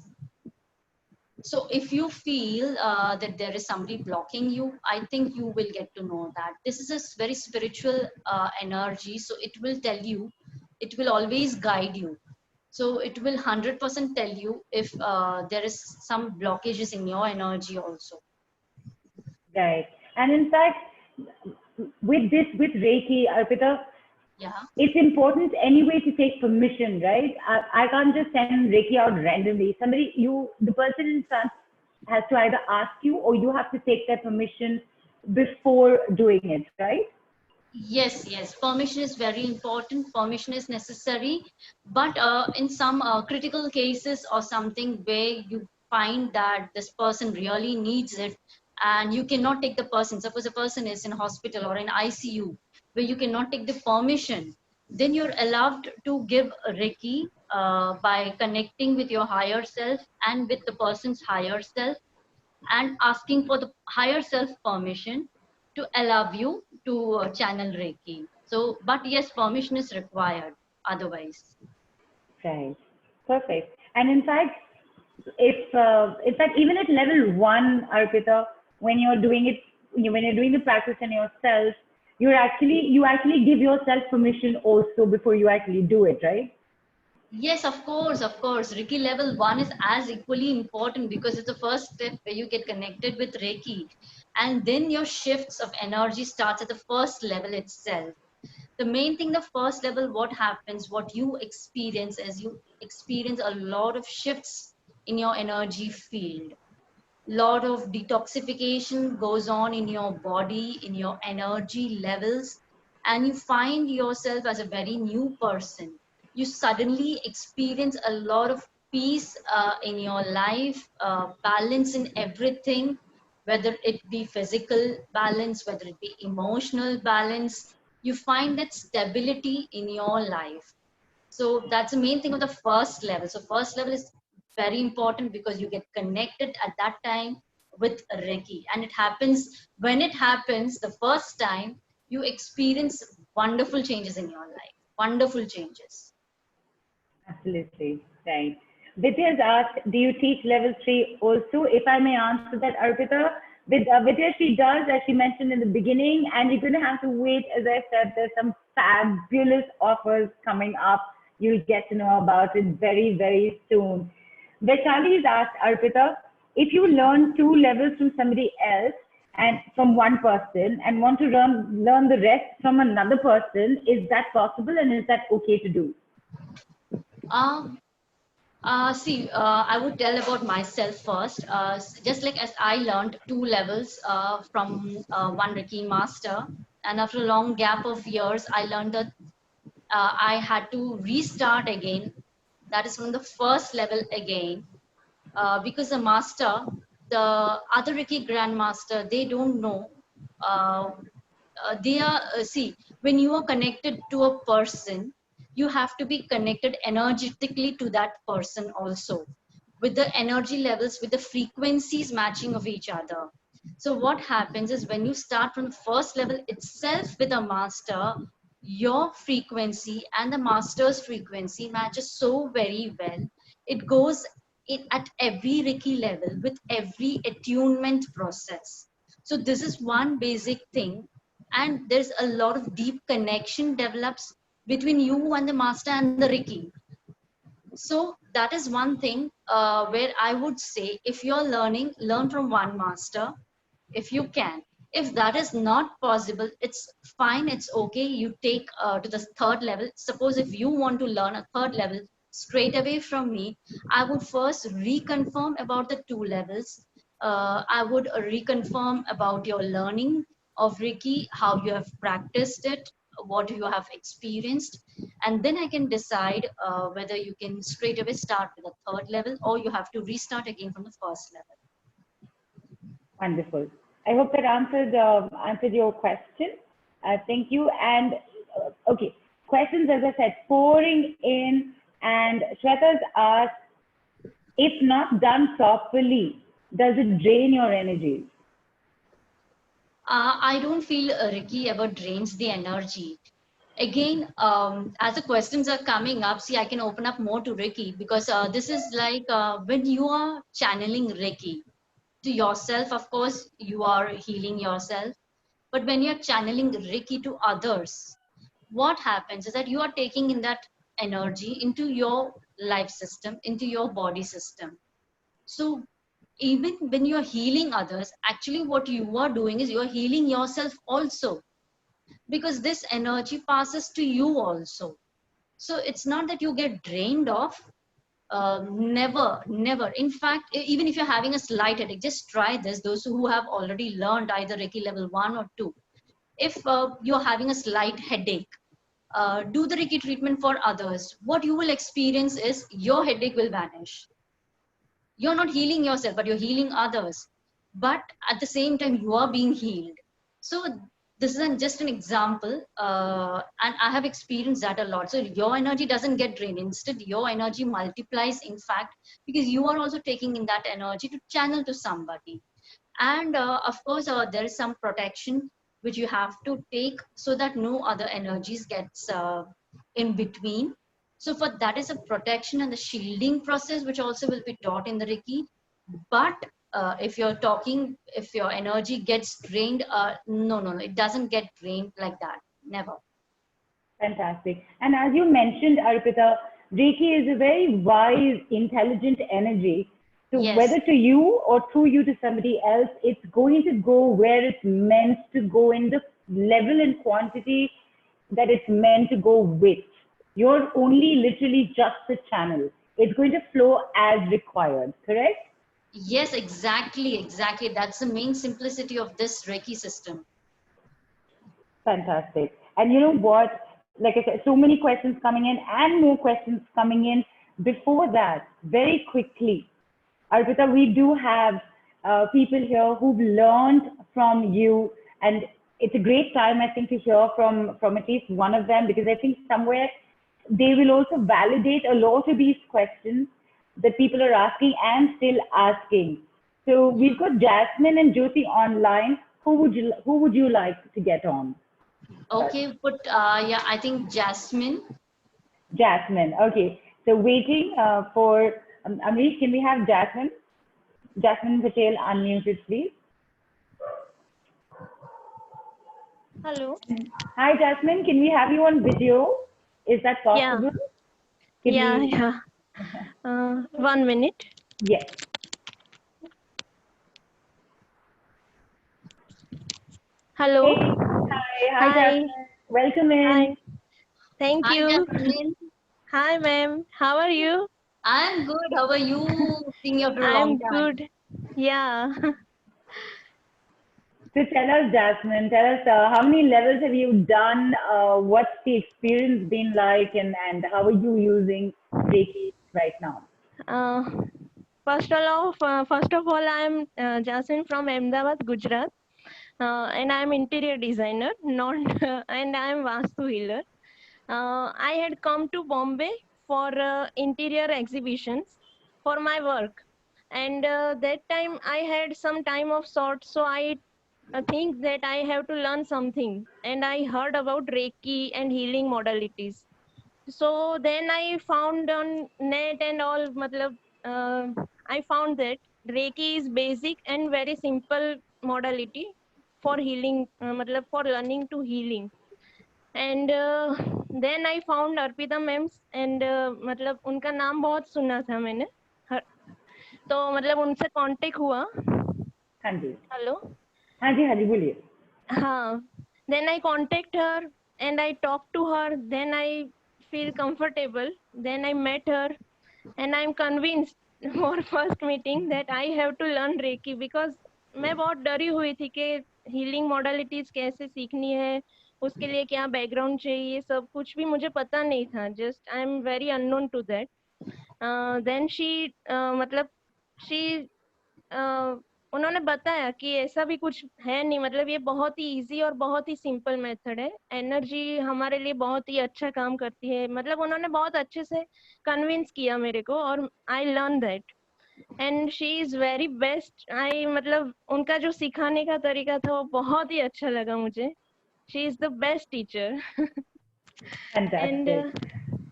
So if you feel that there is somebody blocking you, I think you will get to know that. This is a very spiritual energy, so it will tell you, it will always guide you. So it will 100% tell you if there is some blockages in your energy also. Right. And in fact, with Reiki, Arpita, Yeah. it's important anyway to take permission, right? I can't just send Reiki out randomly. The person in front has to either ask you, or you have to take their permission before doing it, right? Yes, yes. Permission is very important. Permission is necessary. But in some critical cases or something where you find that this person really needs it and you cannot take the person, suppose a person is in hospital or in ICU where you cannot take the permission, then you're allowed to give Reiki by connecting with your higher self and with the person's higher self and asking for the higher self permission to allow you to channel Reiki. So, but yes, permission is required otherwise. Right. Perfect. And in fact, even at level 1, Arpita, when you're doing it, when you're doing the practice on yourself, you actually give yourself permission also before you actually do it, right? Yes, of course, of course. Reiki level 1 is as equally important because it's the first step where you get connected with Reiki. And then your shifts of energy starts at the first level itself. The main thing, the first level, what happens, what you experience is you experience a lot of shifts in your energy field. Lot of detoxification goes on in your body, in your energy levels, and you find yourself as a very new person. You suddenly experience a lot of peace in your life, balance in everything, whether it be physical balance, whether it be emotional balance. You find that stability in your life. So that's the main thing of the first level. So first level is very important because you get connected at that time with Reiki. And it happens, when it happens the first time, you experience wonderful changes in your life. Wonderful changes. Absolutely. Right. Vidya has asked, do you teach level 3 also? If I may answer that, Arpita, Vidya, she does, as she mentioned in the beginning, and you're going to have to wait. As I said, there's some fabulous offers coming up. You'll get to know about it very, very soon. Vaishali has asked, Arpita, if you learn 2 levels from somebody else and from one person and want to learn the rest from another person, is that possible, and is that okay to do? I would tell about myself first. Just like as I learned 2 levels from one Reiki master, and after a long gap of years, I learned that I had to restart again. That is from the first level again, because the master, the other Reiki grandmaster, they don't know. Uh, they are see, when you are connected to a person, you have to be connected energetically to that person also, with the energy levels, with the frequencies matching of each other. So what happens is when you start from the first level itself with a master, your frequency and the master's frequency matches so very well. It goes in at every Reiki level with every attunement process. So this is one basic thing, and there's a lot of deep connection develops between you and the master and the Reiki. So that is one thing where I would say, if you're learning, learn from one master if you can. If that is not possible, it's fine, it's okay. You take to the third level. Suppose if you want to learn a third level straight away from me, I would first reconfirm about the 2 levels. I would reconfirm about your learning of Reiki, how you have practiced it, what you have experienced, and then I can decide whether you can straight away start with a third level or you have to restart again from the first level. Wonderful. I hope that answered your question. Thank you. And okay, questions, as I said, pouring in. And Shweta's asked, if not done properly, does it drain your energy? I don't feel Reiki ever drains the energy. Again, as the questions are coming up, see, I can open up more to Reiki, because this is like when you are channeling Reiki to yourself, of course, you are healing yourself. But when you're channeling Reiki to others, what happens is that you are taking in that energy into your life system, into your body system. So even when you're healing others, actually what you are doing is you're healing yourself also, because this energy passes to you also. So it's not that you get drained off. Never, never. In fact, even if you're having a slight headache, just try this. Those who have already learned either Reiki level 1 or 2, if you're having a slight headache, do the Reiki treatment for others. What you will experience is your headache will vanish. You're not healing yourself, but you're healing others. But at the same time, you are being healed. So this is just an example, and I have experienced that a lot. So your energy doesn't get drained. Instead, your energy multiplies, in fact, because you are also taking in that energy to channel to somebody. And of course, there is some protection which you have to take so that no other energies gets in between. So for that is a protection and the shielding process, which also will be taught in the Reiki. But if you're talking, if your energy gets drained, no, it doesn't get drained like that. Never. Fantastic. And as you mentioned, Arpita, Reiki is a very wise, intelligent energy. So Yes. whether to you or through you to somebody else, it's going to go where it's meant to go, in the level and quantity that it's meant to go with. You're only literally just a channel. It's going to flow as required, correct? Yes, exactly. That's the main simplicity of this Reiki system. Fantastic. And you know what? Like I said, so many questions coming in and more questions coming in. Before that, very quickly, Arpita, we do have people here who've learned from you, and it's a great time, I think, to hear from at least one of them, because I think somewhere they will also validate a lot of these questions that people are asking and still asking. So we've got Jasmine and Jyoti online. Who would you like to get on? Okay, but yeah, I think Jasmine. Jasmine. Okay. So waiting for Amrish, can we have Jasmine? Jasmine Patel unmuted, please. Hello. Hi, Jasmine. Can we have you on video? Is that possible? Yeah. Can Yeah. 1 minute. Yes. Hello. Hey. Hi, Hi. Jasmine. Welcome in. Hi. Thank Hi, you. Jasmine. Hi, ma'am. How are you? I'm good. How are you? Seeing you after a long I'm time. good. Yeah. So tell us, Jasmine, tell us how many levels have you done? What's the experience been like, and how are you using Reiki right now? Uh, first of all, I'm Jasmine from Ahmedabad, Gujarat, and I'm interior designer, not and I'm Vastu healer. I had come to Bombay for interior exhibitions for my work, and that time I had some time of sorts, so I think that I have to learn something, and I heard about Reiki and healing modalities. So then I found on net and all, uh, I found that Reiki is basic and very simple modality for healing, for learning to healing. And then I found Arpita ma'am's and मतलब उनका नाम बहुत सुना था मैंने तो मतलब उनसे कांटेक्ट हुआ. हाँ जी, हेलो. हाँ जी, हाँ जी, बोलिए. हाँ. Then I contact her and I talk to her. Then I feel comfortable. Then I met her and I'm convinced for first meeting that I have to learn Reiki because मैं बहुत डरी हुई थी कि हीलिंग मॉडलिटीज कैसे सीखनी है, उसके लिए क्या बैकग्राउंड चाहिए, सब कुछ भी मुझे पता नहीं था. Just I am very unknown to that. Then she मतलब शी उन्होंने बताया कि ऐसा भी कुछ है नहीं, मतलब ये बहुत ही इजी और बहुत ही सिंपल मेथड है. एनर्जी हमारे लिए बहुत ही अच्छा काम करती है. मतलब उन्होंने बहुत अच्छे से कन्विंस किया मेरे को और I learn that and she is very best. I मतलब उनका जो सिखाने का तरीका था वो बहुत ही अच्छा लगा मुझे. She is the best teacher. And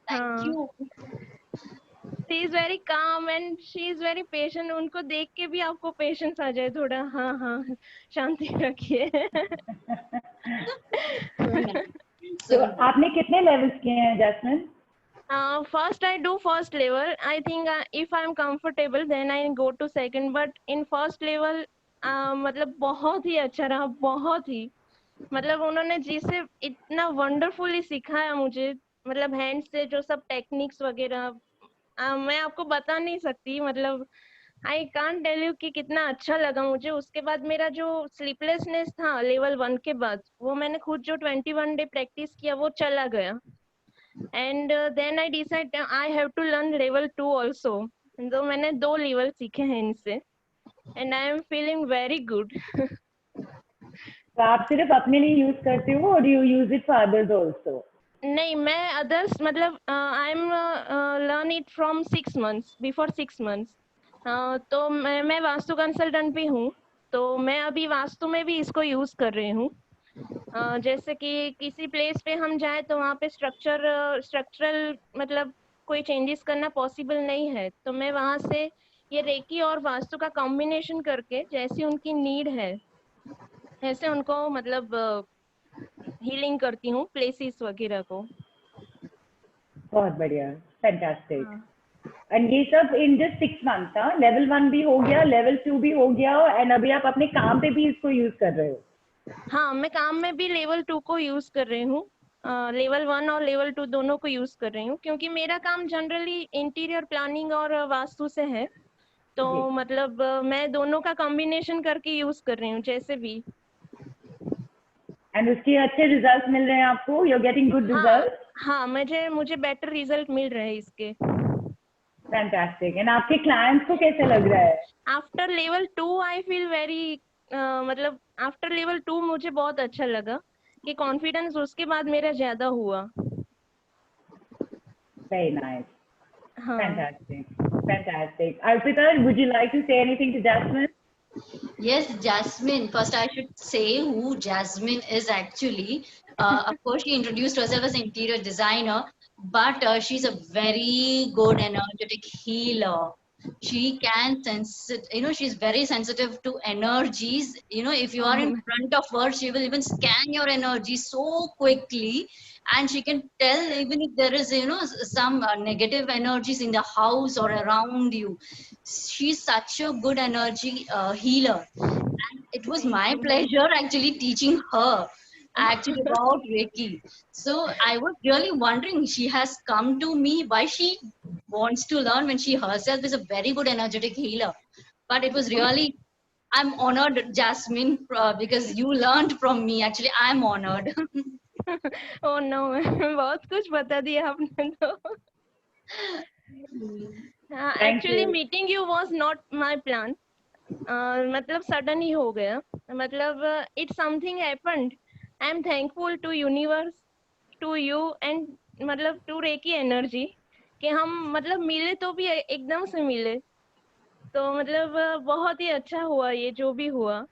Thank you. She is very calm and she is very patient. उनको देख के भी आपको पेशेंस आ जाए थोड़ा. हाँ हाँ, शांति रखिए. तो आपने कितने लेवल्स किए हैं, jasmine? First I do first level. I think if I'm comfortable then I go to second, but in first level मतलब बहुत ही अच्छा रहा, बहुत ही. मतलब उन्होंने जिसे इतना वंडरफुली सिखाया मुझे, मतलब हैंड से जो सब टेक्निक्स वगैरह मैं आपको बता नहीं सकती. मतलब आई कांट टेल यू कि कितना अच्छा लगा मुझे. उसके बाद मेरा जो स्लीपलेसनेस था लेवल 1 के बाद, वो मैंने खुद जो 21 डे प्रैक्टिस किया वो चला गया. And then I decide I have to learn level 2 also. तो मैंने 2 लेवल सीखे हैं इनसे and I am feeling very good. तो आप सिर्फ अपने लिए यूज करते हो और you use it for others also? नहीं, मैं अदर्स मतलब I am learn it from 6 months, before 6 months. तो मैं वास्तु कंसल्टेंट भी हूँ, तो मैं अभी वास्तु में भी इसको यूज कर रही हूँ. जैसे कि किसी प्लेस पे हम जाए तो वहाँ पे स्ट्रक्चरल मतलब कोई चेंजेस करना पॉसिबल नहीं है, तो मैं वहाँ से ये रेकी और वास्तु का कॉम्बिनेशन करके जैसी उनकी नीड है ऐसे उनको मतलब हीलिंग करती हूँ प्लेसेस वगैरह को. बहुत बढ़िया, फैंटास्टिक. एंड ये सब इन जस्ट 6 months? हाँ, लेवल 1 भी हो गया, लेवल 2 भी हो गया, एंड अभी आप अपने काम पे भी इसको यूज कर रहे हो? हाँ, मैं काम में भी लेवल 2 को यूज कर रही हूँ. लेवल 1 और लेवल 2 दोनों को यूज कर रही हूँ क्योंकि मेरा काम जनरली इंटीरियर प्लानिंग और वास्तु से है. तो मतलब मैं दोनों का कॉम्बिनेशन करके यूज कर रही हूँ जैसे भी. एंड उसके अच्छे रिजल्ट मिल रहे हैं आपको? You are getting good result? हाँ, मुझे बेटर रिजल्ट मिल रहे हैं इसके. फैंटास्टिक. एंड आपके क्लाइंट्स को कैसे लग रहा है? After level 2 I feel very मतलब आफ्टर लेवल 2 मुझे बहुत अच्छा लगा कि कॉन्फिडेंस उसके बाद मेरा ज्यादा हुआ. Very nice. हाँ. Fantastic. Arpita, would you like to say anything to Jasmine? Yes, Jasmine. First, I should say who Jasmine is actually. Of course, she introduced herself as an interior designer, but she's a very good energetic healer. She can sense it, she's very sensitive to energies. If you are in front of her, she will even scan your energy so quickly, and she can tell even if there is some negative energies in the house or around you. She's such a good energy healer, and it was my pleasure actually teaching her. actually about Reiki. So I was really wondering, she has come to me why she wants to learn when she herself is a very good energetic healer. But it was really, I'm honored, Jasmine, because you learned from me. Actually, I'm honored. Oh no, बहुत कुछ बता दिया आपने तो. Thank Actually, you. meeting you was not my plan. मतलब sudden ही हो गया. मतलब it something happened. I am thankful to universe, to you and मतलब to Reiki energy कि हम मतलब मिले तो भी एकदम से मिले. तो मतलब बहुत ही अच्छा हुआ ये जो भी हुआ.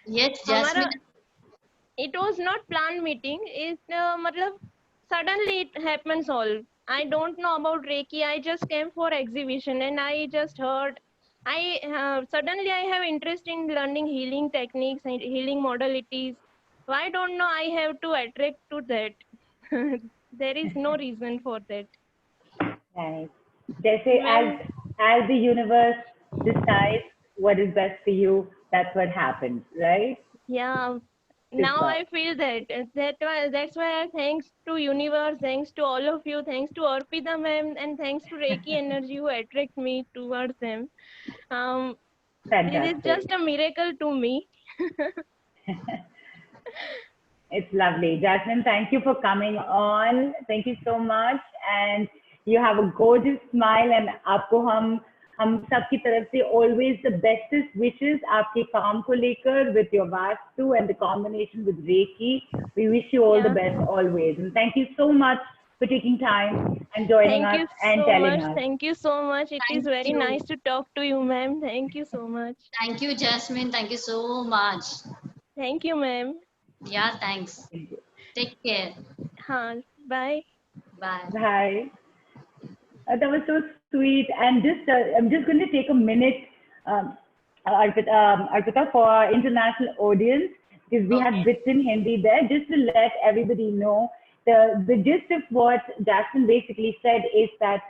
Yes, हमारा Jasmine. it was not planned meeting. It मतलब suddenly it happens all. I don't know about Reiki. I just came for exhibition and I just heard. I suddenly I have interest in learning healing techniques and healing modalities. Why don't know I have to attract to that. There is no reason for that. Nice. Jesse, When as the universe decides what is best for you, that's what happens, right? yeah, now Super. I feel that's why I thanks to universe, thanks to all of you, thanks to Arpita ma'am, and thanks to Reiki energy who attract me towards them. Um, this is Fantastic. just a miracle to me. It's lovely. Jasmine, thank you for coming on. Thank you so much. And you have a gorgeous smile and आपको हम सब की तरफ से always the bestest wishes आपके काम को लेकर with your Vastu and the combination with Reiki. We wish you all the Yeah. best always. And thank you so much for taking time and joining Thank us you and so telling much. us. Thank you so much. It is Thank very you. nice to talk to you, ma'am. Thank you so much. Thank you, Jasmine. Thank you so much. Thank you, ma'am. Yeah, thanks. Take care. Bye. Bye. Bye. That was so sweet. And I'm just going to take a minute, Arpita, for our international audience, because we have Okay. bits in Hindi there, just to let everybody know. The gist of what Jackson basically said is that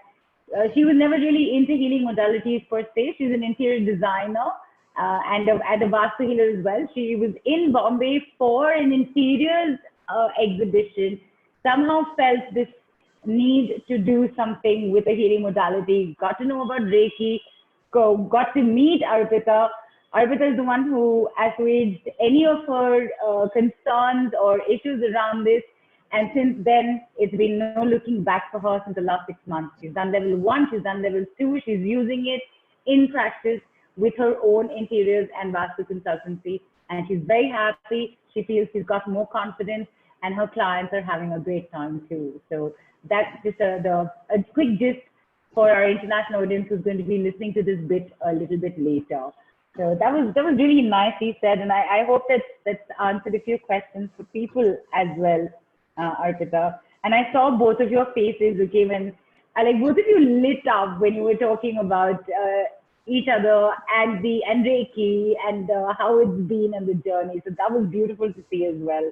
she was never really into healing modalities per se. She's an interior designer and a Vastu healer as well. She was in Bombay for an interiors exhibition, somehow felt this need to do something with a healing modality, got to know about Reiki, got to meet Arpita. Arpita is the one who assuaged any of her concerns or issues around this. And since then, it's been no looking back for her since the last 6 months. She's done level 1, she's done level 2, she's using it in practice with her own interiors and Vastu consultancy. And she's very happy. She feels she's got more confidence and her clients are having a great time too. So that's just a quick gist for our international audience who's going to be listening to this bit a little bit later. So that was really nicely said, and I hope that's answered a few questions for people as well, Arpita. And I saw both of your faces, okay, when like both of you lit up when you were talking about each other and Reiki and how it's been and the journey. So that was beautiful to see as well.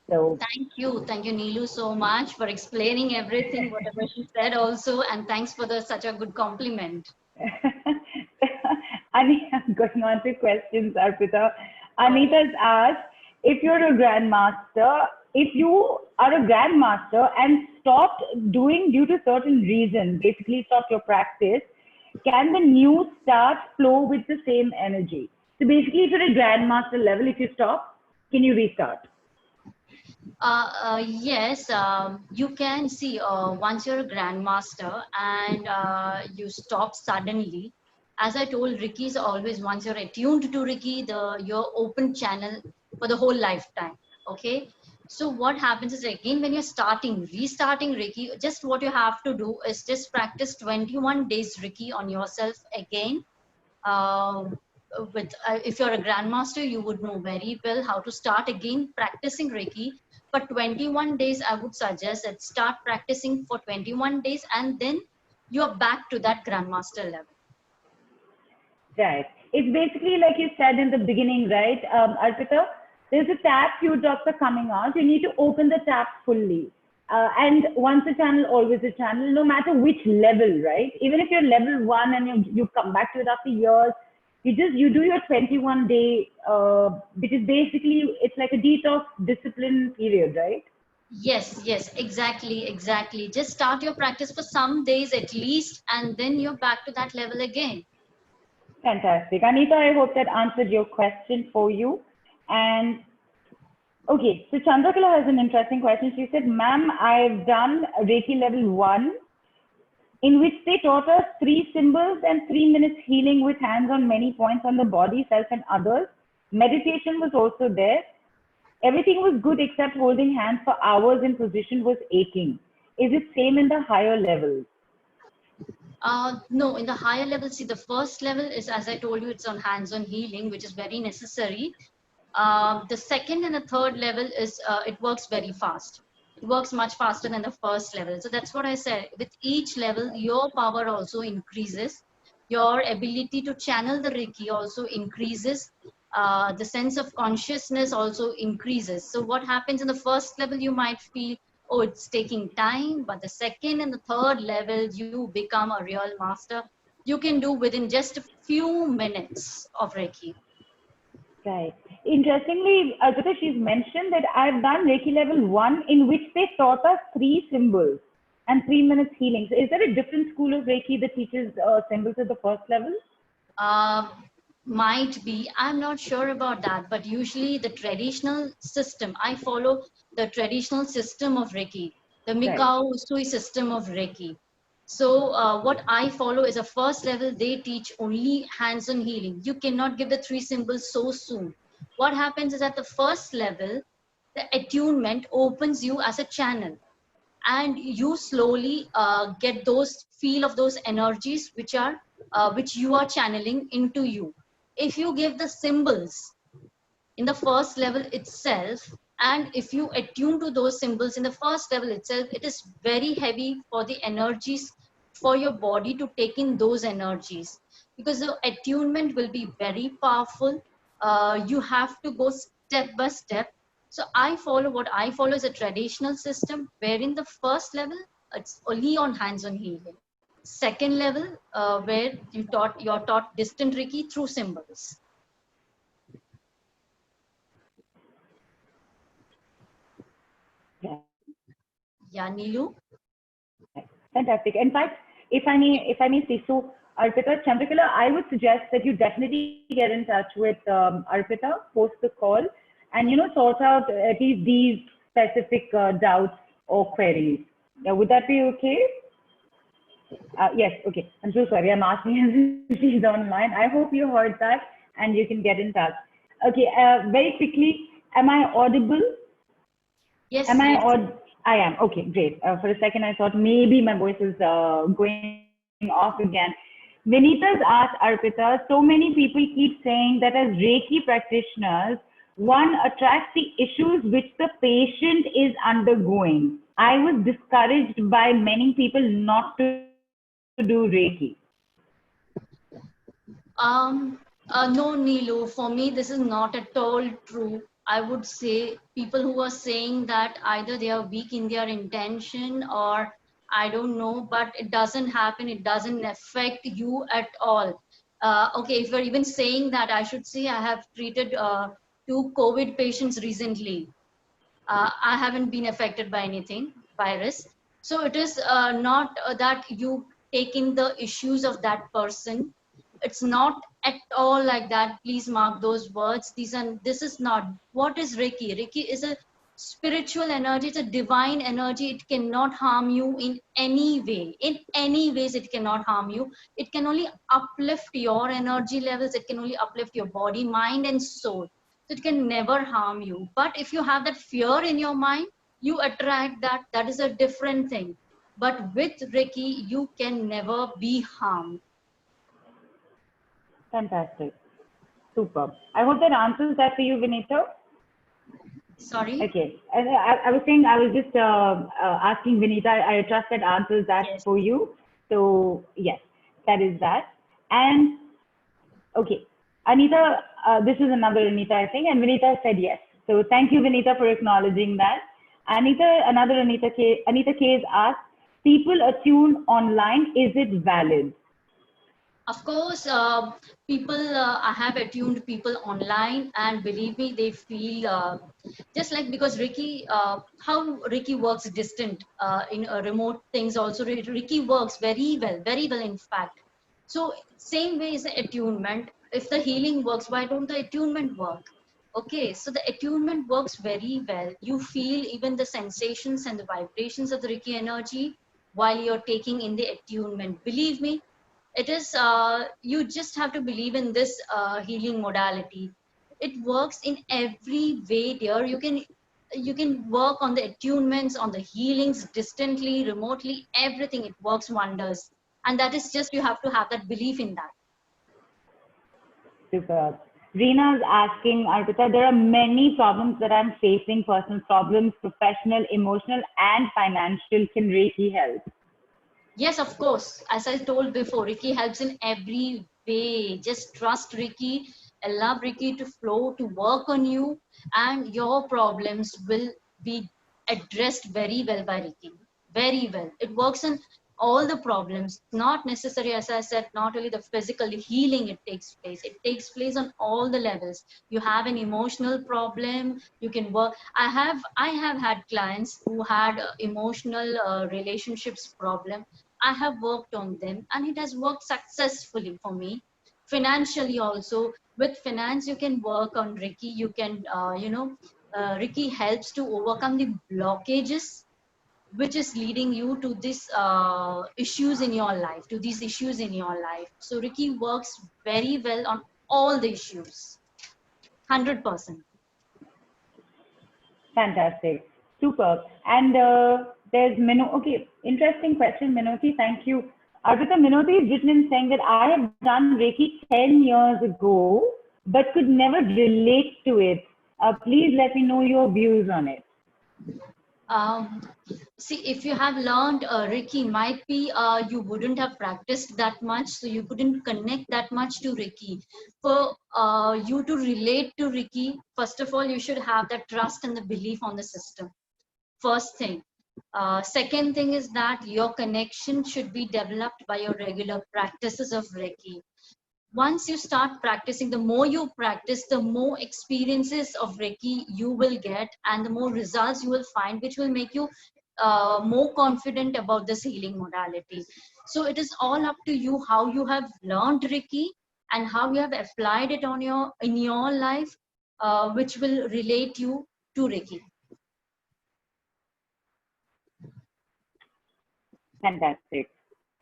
So Thank you, Neelu, so much for explaining everything, whatever she said also, and thanks for such a good compliment. Going on to questions, Arpita. Anita's asked, if you're a grandmaster, if you are a grandmaster and stopped doing due to certain reasons, basically stopped your practice, can the new start flow with the same energy? So basically, if you're at a grandmaster level, if you stop, can you restart? Yes, you can see once you're a grandmaster and you stop suddenly. As I told, Reiki is always, once you're attuned to Reiki, your open channel for the whole lifetime. Okay. So what happens is, again, when you're restarting Reiki, just what you have to do is just practice 21 days Reiki on yourself again. If you're a grandmaster, you would know very well how to start again practicing Reiki. For 21 days, I would suggest that start practicing for 21 days and then you're back to that grandmaster level. Right. It's basically like you said in the beginning, right, Arpita? There's a tap, few drops are coming out. You need to open the tap fully. And once a channel, always a channel, no matter which level, right? Even if you're level 1 and you've come back to it after years, you do your 21-day, which is basically, it's like a detox discipline period, right? Yes, yes, exactly, exactly. Just start your practice for some days at least, and then you're back to that level again. Fantastic. Anita, I hope that answered your question for you. And okay, so Chandrakala has an interesting question. She said, ma'am, I've done Reiki level 1, in which they taught us 3 symbols and 3 minutes healing with hands on many points on the body, self and others. Meditation was also there. Everything was good except holding hands for hours in position was aching. Is it same in the higher levels? No, in the higher level, see, the first level is, as I told you, it's on hands-on healing, which is very necessary. The second and the third level is, it works very fast. It works much faster than the first level. So that's what I said. With each level, your power also increases. Your ability to channel the Reiki also increases. The sense of consciousness also increases. So what happens in the first level, you might feel, oh, it's taking time, but the second and the third level, you become a real master. You can do within just a few minutes of Reiki. Right. Interestingly, Arpita, she's mentioned that I've done Reiki level 1, in which they taught us 3 symbols and 3 minutes healing. So is there a different school of Reiki that teaches symbols at the first level? Might be. I'm not sure about that, but usually the traditional system, I follow the traditional system of Reiki, the Mikao Usui system of Reiki. So what I follow is a first level, they teach only hands-on healing. You cannot give the 3 symbols so soon. What happens is at the first level, the attunement opens you as a channel, and you slowly get those feel of those energies which you are channeling into you. If you give the symbols in the first level itself, and if you attune to those symbols in the first level itself, it is very heavy for the energies, for your body to take in those energies, because the attunement will be very powerful. You have to go step by step. So what I follow is a traditional system, wherein the first level, it's only on hands-on healing. Second level, where you're taught distant Reiki through symbols. Yeah, Neelu? Fantastic. In fact, if I may say so, Arpita, Chandrakala, I would suggest that you definitely get in touch with Arpita post the call, and sort out at least these specific doubts or queries. Would that be okay? Yes. Okay. I'm so sorry. I'm asking if she's online. I hope you heard that, and you can get in touch. Okay. Very quickly, am I audible? Yes. Am I audible? I am. Okay, great. For a second, I thought maybe my voice is going off again. Vinita's asked Arpita, so many people keep saying that as Reiki practitioners, one attracts the issues which the patient is undergoing. I was discouraged by many people not to do Reiki. No, Neelu, for me, this is not at all true. I would say people who are saying that either they are weak in their intention, or I don't know, but it doesn't happen. It doesn't affect you at all. Okay, if you're even saying that, I should say I have treated 2 COVID patients recently. I haven't been affected by anything, virus. So it is not that you take in the issues of that person. It's not at all like that. Please mark those words. This is not. What is Reiki? Reiki is a spiritual energy. It's a divine energy. It cannot harm you in any way. In any ways, it cannot harm you. It can only uplift your energy levels. It can only uplift your body, mind, and soul. So it can never harm you. But if you have that fear in your mind, you attract that. That is a different thing. But with Reiki, you can never be harmed. Fantastic. Superb. I hope that answers that for you, Vinita. Sorry? Okay. I was saying, I was just asking Vinita, I trust that answers that for you. So, yes, that is that. And, okay. Anita, this is another Anita, I think, and Vinita said yes. So thank you, Vinita, for acknowledging that. Another Anita K has asked, people attune online, is it valid? Of course, people, I have attuned people online, and believe me, they feel just like, because Reiki, how Reiki works distant in remote things also, Reiki works very well, in fact. So, same way is the attunement. If the healing works, why don't the attunement work? Okay, so the attunement works very well. You feel even the sensations and the vibrations of the Reiki energy while you're taking in the attunement. Believe me, it is, you just have to believe in this healing modality. It works in every way, dear. You can work on the attunements, on the healings, distantly, remotely, everything. It works wonders, and that is just, you have to have that belief in that. Super. Reena's asking, Arpita, there are many problems that I'm facing, personal problems, professional, emotional, and financial. Can Reiki help? Yes, of course. As I told before, Reiki helps in every way. Just trust Reiki, allow Reiki to flow, to work on you, and your problems will be addressed very well by Reiki. Very well. It works on all the problems, not necessary, as I said, not only the physical healing it takes place. It takes place on all the levels. You have an emotional problem, you can work. I have had clients who had emotional relationships problem. I have worked on them, and it has worked successfully for me. Financially also, with finance, you can work on Reiki. You can, Reiki helps to overcome the blockages which is leading you to this issues in your life, to these issues in your life. So Reiki works very well on all the issues, 100%. Fantastic. Super. And there's Okay, interesting question, Minoti. Thank you. Arpita, Minoti is written in saying that I have done Reiki 10 years ago, but could never relate to it. Please let me know your views on it. Um, See, if you have learned Reiki, might be you wouldn't have practiced that much, so you couldn't connect that much to Reiki. For you to relate to Reiki, first of all, you should have that trust and the belief on the system. First thing. Second thing is that your connection should be developed by your regular practices of Reiki. Once you start practicing, the more you practice, the more experiences of Reiki you will get, and the more results you will find, which will make you more confident about this healing modality. So it is all up to you how you have learned Reiki and how you have applied it on in your life, which will relate you to Reiki. Fantastic.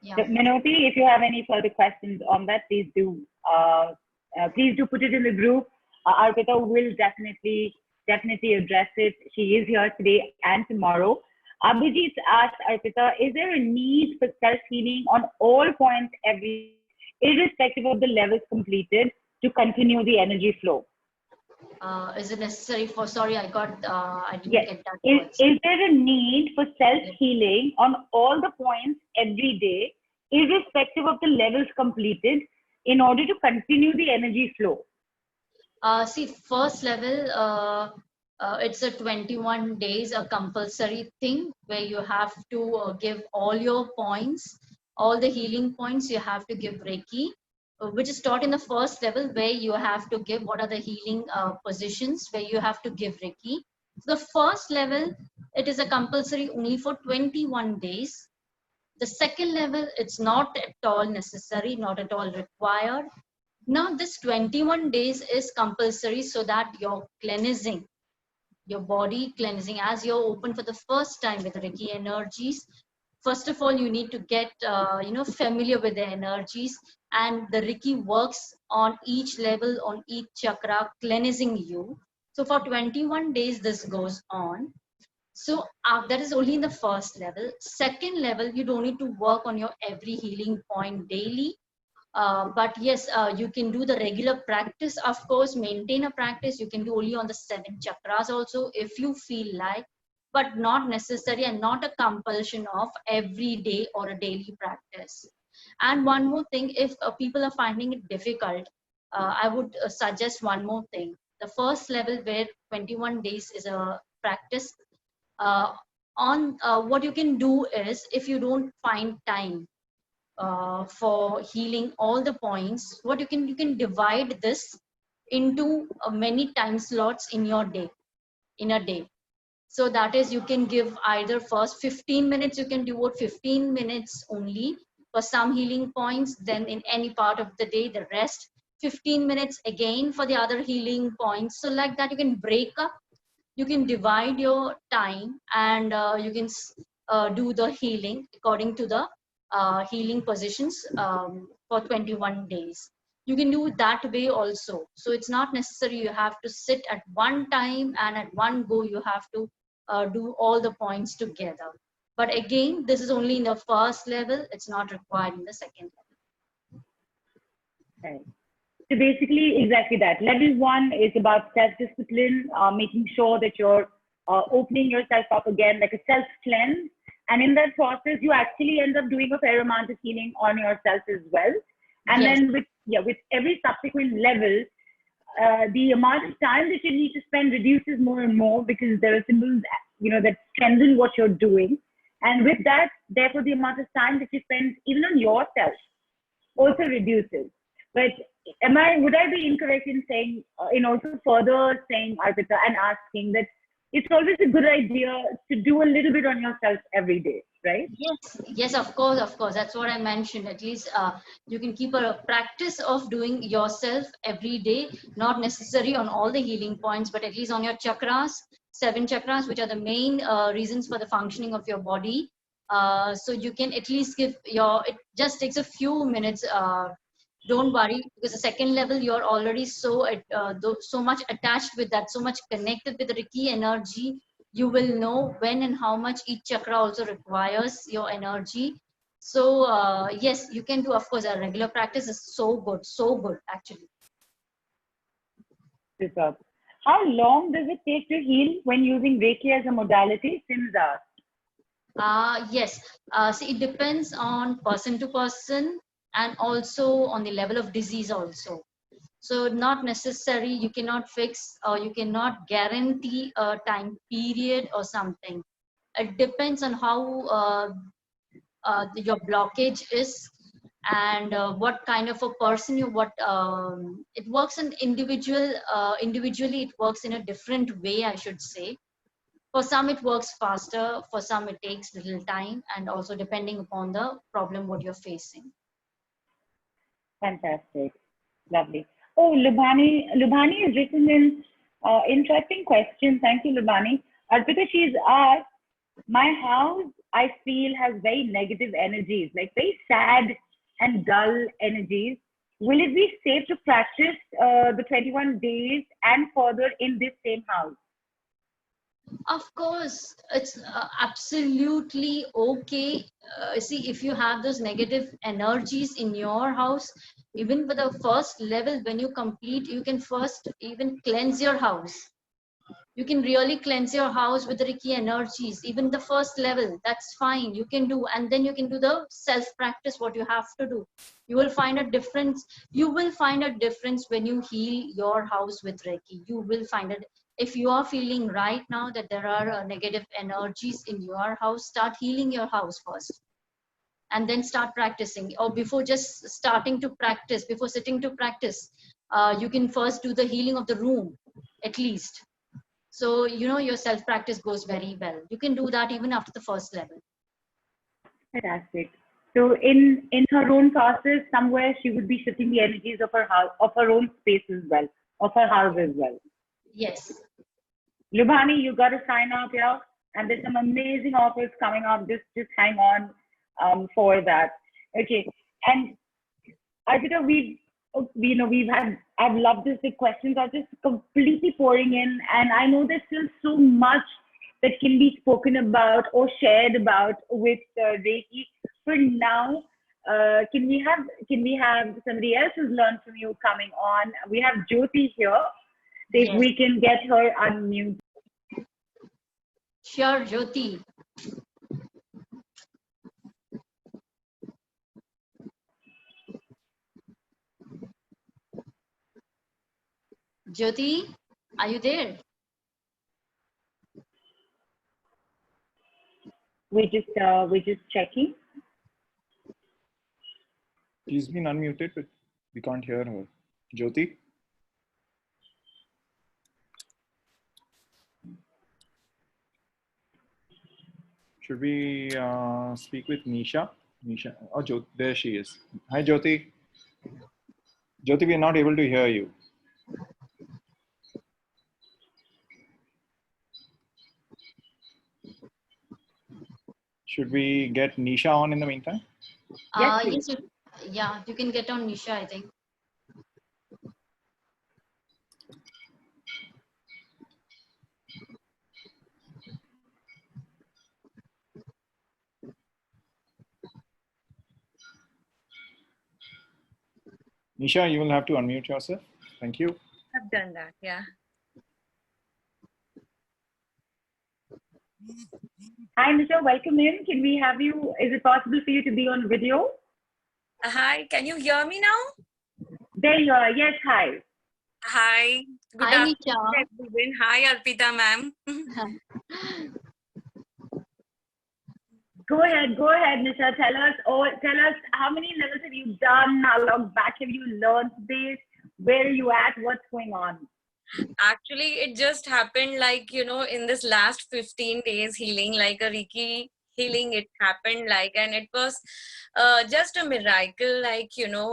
Yeah. So, Minoti, if you have any further questions on that, please do put it in the group. Arpita will definitely address it. She is here today and tomorrow. Abhijit asked Arpita, is there a need for self-healing on all points every, irrespective of the levels completed, to continue the energy flow? Is it necessary for, sorry, I didn't Yes. get that. Is there a need for self-healing on all the points every day, irrespective of the levels completed, in order to continue the energy flow? See, first level, it's a 21 days, a compulsory thing where you have to give all your points, all the healing points you have to give Reiki, which is taught in the first level, where you have to give what are the healing positions where you have to give Reiki. So the first level, it is a compulsory only for 21 days. The second level, it's not at all necessary, not at all required. Now, this 21 days is compulsory so that your cleansing, your body cleansing, as you're open for the first time with Reiki energies, first of all, you need to get familiar with the energies, and the Reiki works on each level, on each chakra, cleansing you. So for 21 days, this goes on. So that is only in the first level. Second level, you don't need to work on your every healing point daily. But yes, you can do the regular practice. Of course, maintain a practice. You can do only on the 7 chakras also if you feel like, but not necessary and not a compulsion of every day or a daily practice. And one more thing, if people are finding it difficult, I would suggest one more thing. The first level, where 21 days is a practice, what you can do is, if you don't find time, for healing all the points, what you can divide this into many time slots in your day, in a day. So that is, you can give either first 15 minutes, you can devote 15 minutes only for some healing points, then in any part of the day, the rest 15 minutes again for the other healing points. So like that, you can break up, you can divide your time, and you can do the healing according to the healing positions for 21 days. You can do that way also. So it's not necessary you have to sit at one time and at one go you have to do all the points together. But again, this is only in the first level. It's not required in the second level. Right. So basically, exactly that. Level 1 is about self-discipline, making sure that you're opening yourself up again, like a self-cleanse. And in that process, you actually end up doing a fair amount of healing on yourself as well. And Yes. then with every subsequent level, the amount of time that you need to spend reduces more and more, because there are symbols, that strengthen what you're doing. And with that, therefore, the amount of time that you spend even on yourself also reduces. But would I be incorrect in saying, in also further saying, Arpita, and asking that it's always a good idea to do a little bit on yourself every day, right? Yes, of course. That's what I mentioned. At least you can keep a practice of doing yourself every day, not necessary on all the healing points, but at least on your chakras, 7 chakras, which are the main reasons for the functioning of your body. So you can at least it just takes a few minutes. Don't worry, because the second level, you're already so much attached with that, so much connected with the Reiki energy. You will know when and how much each chakra also requires your energy. So yes, you can do, of course, a regular practice is so good actually. Superb. How long does it take to heal when using Reiki as a modality? Simza. Yes, see, it depends on person to person, and also on the level of disease also. So not necessary, you cannot fix or you cannot guarantee a time period or something. It depends on how your blockage is, and what kind of a person you, it works in individually, it works in a different way, I should say. For some it works faster, for some it takes little time, and also depending upon the problem what you're facing. Fantastic. Lovely. Oh, Lubhani has written in interesting question. Thank you, Lubhani. Arpita, she's asked, my house, I feel, has very negative energies, like very sad and dull energies. Will it be safe to practice the 21 days and further in this same house? Of course, it's absolutely okay. See, if you have those negative energies in your house, even for the first level, when you complete, you can first even cleanse your house. You can really cleanse your house with the Reiki energies, even the first level. That's fine, you can do. And then you can do the self practice, what you have to do. You will find a difference. You will find a difference when you heal your house with Reiki. You will find it. If you are feeling right now that there are negative energies in your house, start healing your house first. And then start practicing. Or before just starting to practice, before sitting to practice, you can first do the healing of the room, at least. So, your self-practice goes very well. You can do that even after the first level. Fantastic. So in her own process, somewhere she would be shifting the energies of her house, of her own space as well, of her house as well. Yes. Lubhani, you got to sign up here, and there's some amazing offers coming up. Just hang on for that. Okay. And Arpita, I've loved this. The questions are just completely pouring in, and I know there's still so much that can be spoken about or shared about with Reiki. For now, can we have somebody else who's learned from you coming on? We have Jyoti here. If Yes. we can get her unmuted. Sure, Jyoti. Jyoti, are you there? We're just checking. She's been unmuted, but we can't hear her. Jyoti? Should we speak with Nisha? Nisha, oh, Jyoti, there she is. Hi, Jyoti. Jyoti, we are not able to hear you. Should we get Nisha on in the meantime? Yes, yeah, you can get on Nisha, I think. Nisha, you will have to unmute yourself. Thank you. I've done that, yeah. Hi, Nisha, welcome in. Can we have you, is it possible for you to be on video? Hi, can you hear me now? There you are. Yes, hi. Hi. Good Hi, afternoon, Nisha. everyone. Hi, Arpita ma'am. Go ahead, Nisha. Tell us how many levels have you done? How long back have you learned this? Where are you at? What's going on? Actually, it just happened like, in this last 15 days healing, like a Reiki healing, it happened like, and it was just a miracle, like,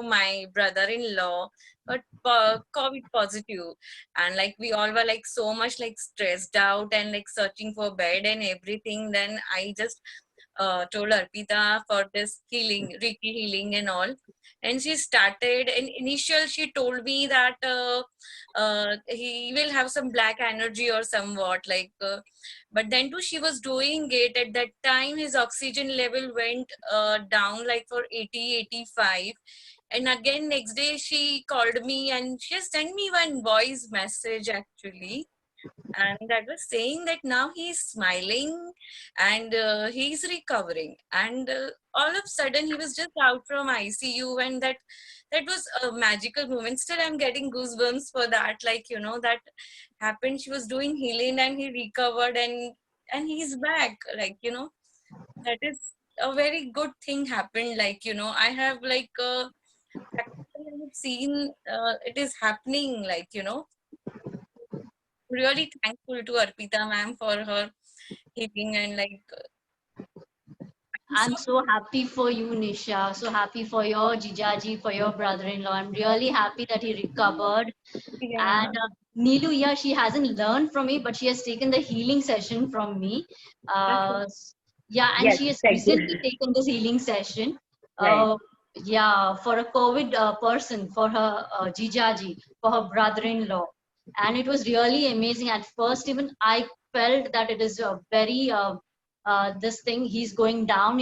my brother-in-law got COVID positive, and like we all were like so much like stressed out and like searching for bed and everything. Then I just told Arpita for this healing, Reiki healing and all. And she started, and initial she told me that he will have some black energy or somewhat like, but then too she was doing it. At that time his oxygen level went down like for 80-85. And again next day she called me and she sent me one voice message actually, and that was saying that now he's smiling and he's recovering. And all of a sudden he was just out from ICU, and that was a magical moment. Still I'm getting goosebumps for that, like, that happened. She was doing healing and he recovered, and he's back, like, that is a very good thing happened. Like, I have like practically seen it is happening, like, really thankful to Arpita ma'am for her healing, and like I'm so happy for you, Nisha. So happy for your Jijaji, for your brother-in-law. I'm really happy that he recovered. yeah. And Neelu, yeah, she hasn't learned from me, but she has taken the healing session from me. Yeah, and Yes, she has thank you. recently taken this healing session. Right. Yeah, for a COVID person, for her Jijaji, for her brother-in-law. And it was really amazing. At first, even I felt that it is a very this thing, he's going down.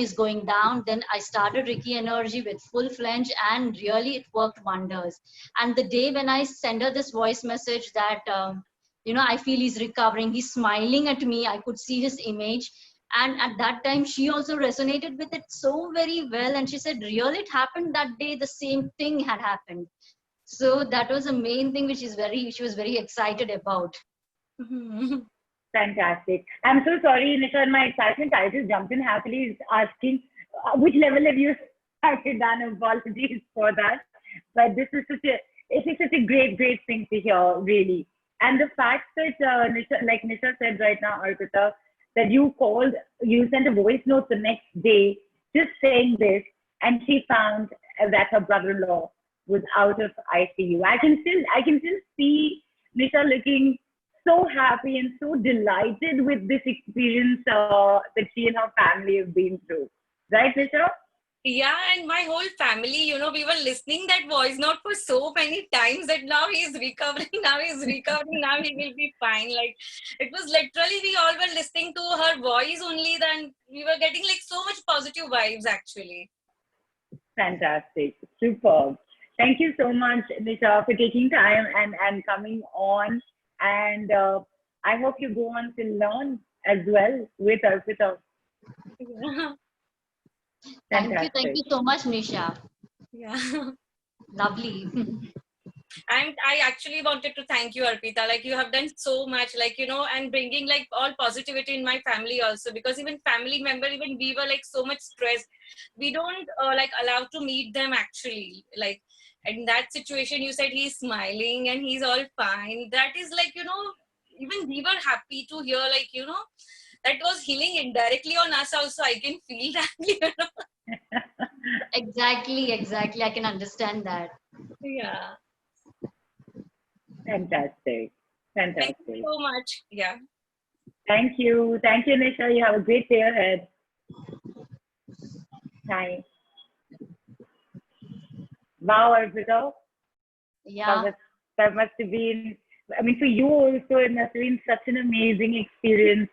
Then I started Reiki energy with full flinch, and really it worked wonders. And the day when I sent her this voice message that I feel he's recovering, he's smiling at me, I could see his image. And at that time she also resonated with it so very well, and she said really it happened that day, the same thing had happened. So that was the main thing which she was very excited about. Fantastic. I'm so sorry, Nisha, in my excitement, I just jumped in happily asking which level have you started done. Apologies for that. But this is such a great thing to hear, really. And the fact that, Nisha, like Nisha said right now, Arpita, that you sent a voice note the next day just saying this, and she found that her brother-in-law was out of ICU. I can still see Nisha looking so happy and so delighted with this experience that she and her family have been through. Right, Nisha? Yeah, and my whole family, we were listening that voice note for so many times that now he's recovering, now he will be fine. Like, it was literally, we all were listening to her voice only, then we were getting like so much positive vibes actually. Fantastic. Superb. Thank you so much, Nisha, for taking time and coming on. And I hope you go on to learn as well with Arpita. Yeah. Thank you so much, Nisha. Yeah. Lovely. And I actually wanted to thank you, Arpita. Like, you have done so much, like, and bringing like all positivity in my family also, because even family member, even we were like so much stressed. We don't like allowed to meet them actually. Like, in that situation, you said he's smiling and he's all fine. That is like, even we were happy to hear, like, that was healing indirectly on us also. I can feel that. Exactly. I can understand that. Yeah. Fantastic. Thank Fantastic. you so much. Yeah. Thank you. Thank you, Nisha. You have a great day ahead. Hi. Wow, Arpita. Yeah. That must have been, I mean, for you also, it must have been such an amazing experience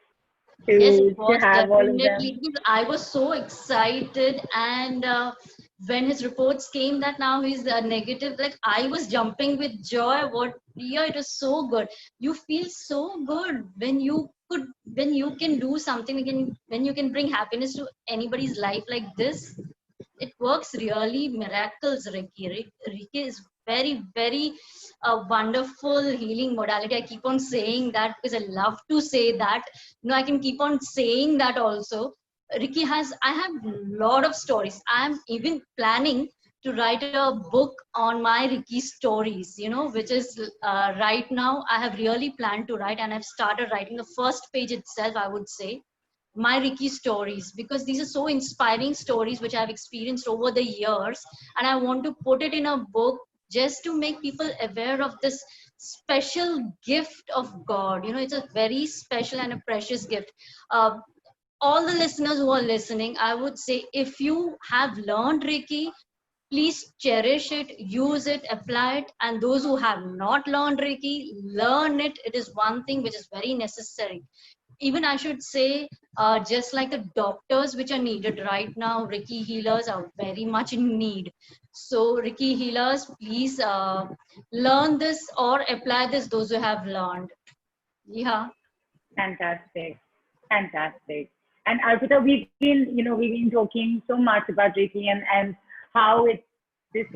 Yes, to it was have all of them. definitely, because I was so excited, and when his reports came that now he's negative, like I was jumping with joy. Yeah, it was so good. You feel so good when you can do something, when you can bring happiness to anybody's life like this. It works really miracles, Reiki. Reiki is very wonderful healing modality. I keep on saying that because I love to say that. I can keep on saying that also. I have a lot of stories. I'm even planning to write a book on my Reiki stories, which is right now I have really planned to write, and I've started writing the first page itself, I would say, my Ricky stories, because these are so inspiring stories which I've experienced over the years, and I want to put it in a book just to make people aware of this special gift of God. It's a very special and a precious gift. All the listeners who are listening, I would say, if you have learned Reiki, please cherish it, use it, apply it. And those who have not learned Reiki, learn it. It is one thing which is very necessary. Even I should say, just like the doctors which are needed right now, Reiki healers are very much in need. So Reiki healers, please learn this or apply this, those who have learned. Yeah. Fantastic. Fantastic. And Arpita, we've been talking so much about Reiki and how it's this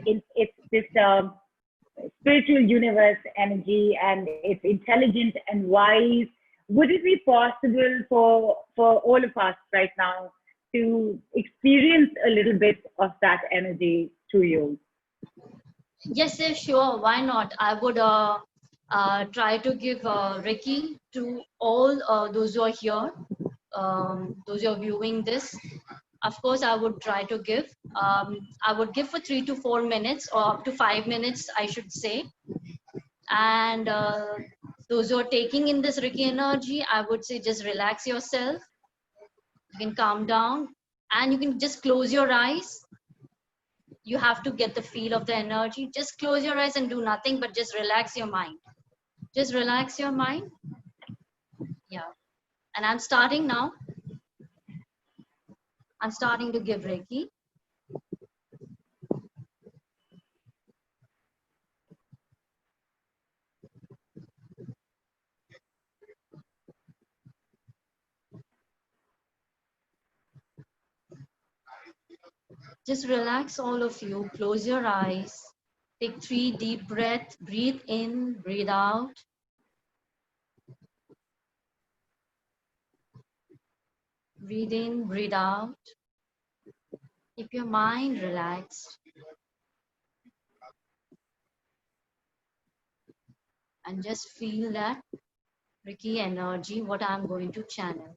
spiritual universe energy, and it's intelligent and wise. Would it be possible for all of us right now to experience a little bit of that energy through you? Yes, yes, sure. Why not? I would try to give Reiki to all those who are here, those who are viewing this. Of course, I would try to give. I would give for 3 to 4 minutes, or up to 5 minutes, I should say. And those who are taking in this Reiki energy, I would say just relax yourself. You can calm down, and you can just close your eyes. You have to get the feel of the energy. Just close your eyes and do nothing, but just relax your mind. Just relax your mind. Yeah. And I'm starting now. I'm starting to give Reiki. Just relax, all of you. Close your eyes. Take 3 deep breaths. Breathe in, breathe out. Breathe in, breathe out. Keep your mind relaxed. And just feel that Reiki energy, what I'm going to channel.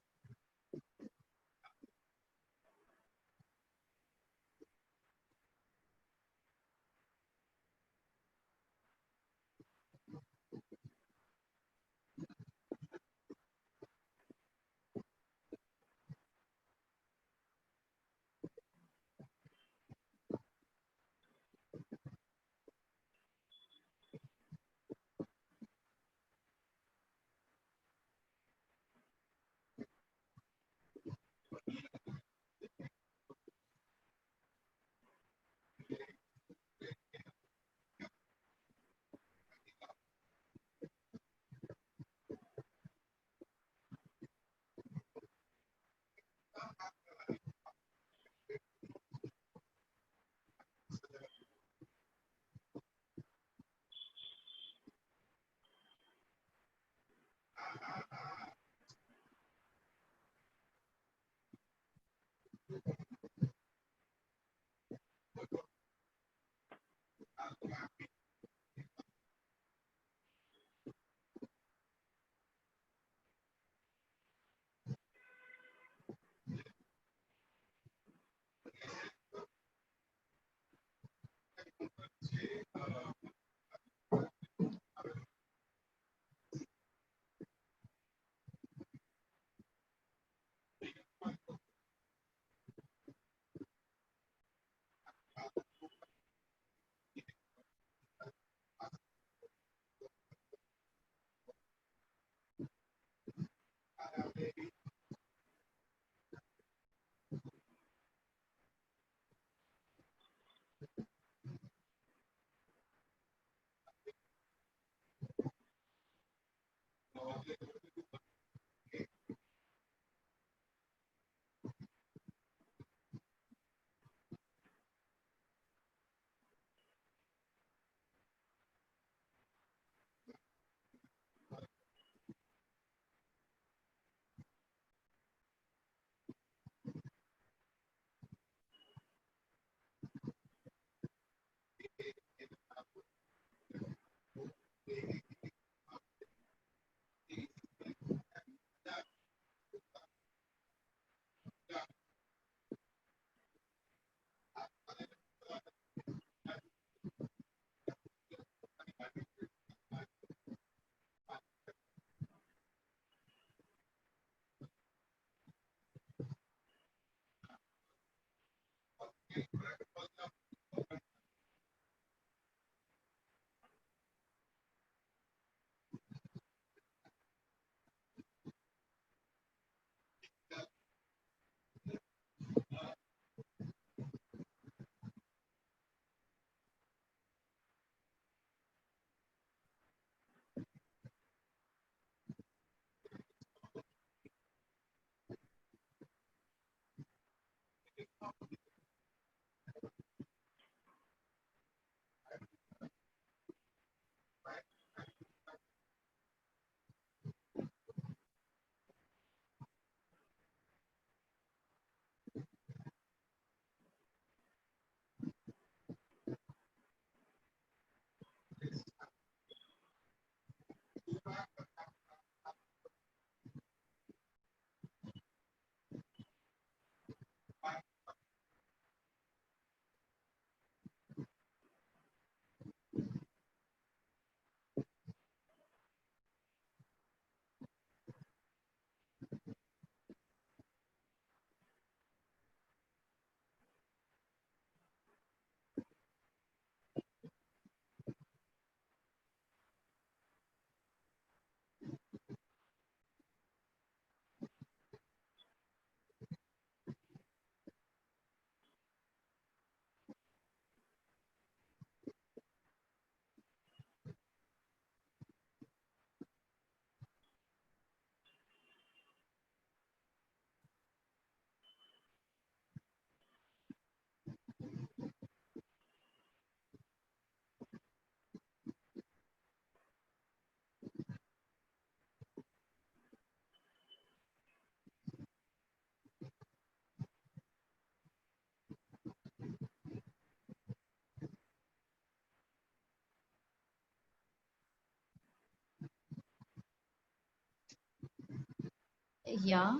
Yeah,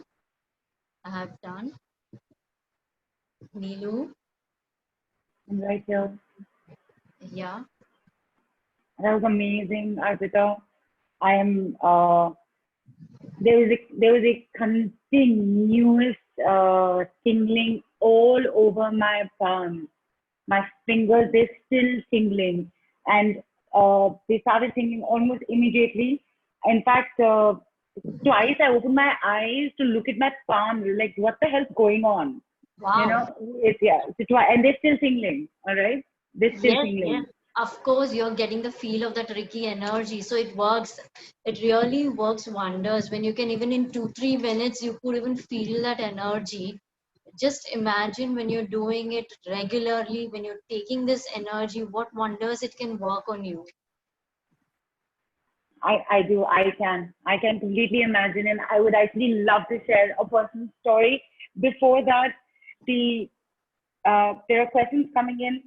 I have done. Neelu, I'm right here. yeah. That was amazing, Arpita. I am. There was a continuous tingling all over my palms. My fingers, they're still tingling, and they started tingling almost immediately. In fact, twice I opened my eyes to look at my palms, like what the hell's going on? You Wow. know, it's yeah. So and they're still tingling. All right, they're still Yes, yes. tingling. Of course, you're getting the feel of that Reiki energy. So it works. It really works wonders. When you can even in 2-3 minutes, you could even feel that energy. Just imagine when you're doing it regularly, when you're taking this energy, what wonders it can work on you. I do. I can completely imagine, and I would actually love to share a personal story. Before that, the there are questions coming in.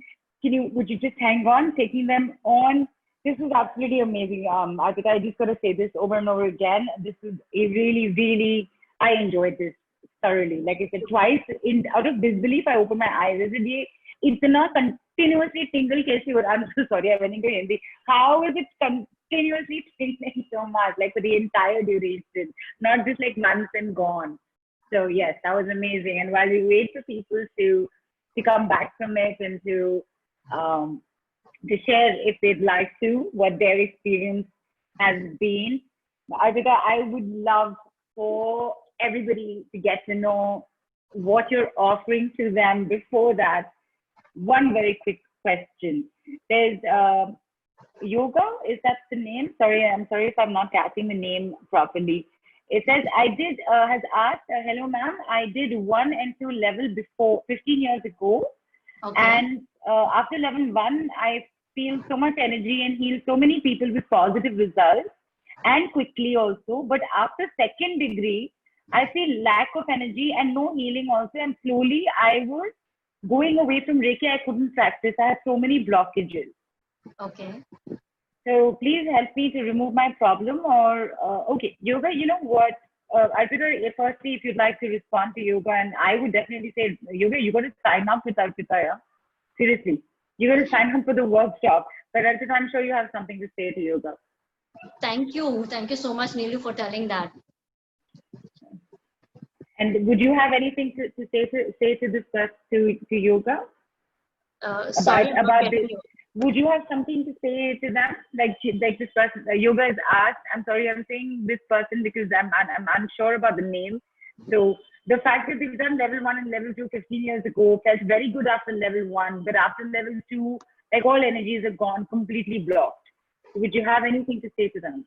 Would you just hang on, taking them on? This is absolutely amazing. Arpita, I just got to say this over and over again. This is a really, really, I enjoyed this thoroughly. Like I said, twice out of disbelief, I opened my eyes. I said, "ये इतना continuously tingle कैसे हो रहा?" I'm so sorry, I went into Hindi. How is it continuously tingling so much, like for the entire duration, not just like months and gone? So yes, that was amazing. And while we wait for people to come back from it and um, to share if they'd like to what their experience has been, Arpita, I would love for everybody to get to know what you're offering to them. Before that, one very quick question. There's yoga, is that the name? Sorry, I'm sorry if I'm not catching the name properly. It says, has asked, hello ma'am, I did 1 and 2 level before 15 years ago. Okay. And after level 1, I feel so much energy and heal so many people with positive results and quickly also. But after second degree, I feel lack of energy and no healing also. And slowly I was going away from Reiki. I couldn't practice. I had so many blockages. Okay. So please help me to remove my problem. Or okay, yoga. You know what? Arpita, firstly, if you'd like to respond to yoga, and I would definitely say yoga. You got to sign up with Arpita. Yeah? Seriously, you got to sign up for the workshop. But Arpita, I'm sure you have something to say to yoga. Thank you so much, Neelu, for telling that. And would you have anything to say to this to yoga? Sorry, about this? Would you have something to say to them? Like this person, yoga is asked. I'm sorry, I'm saying this person because I'm unsure about the name. So the fact that they've done level 1 and level 2 15 years ago, felt very good after level 1, but after level 2, like all energies are gone, completely blocked. Would you have anything to say to them?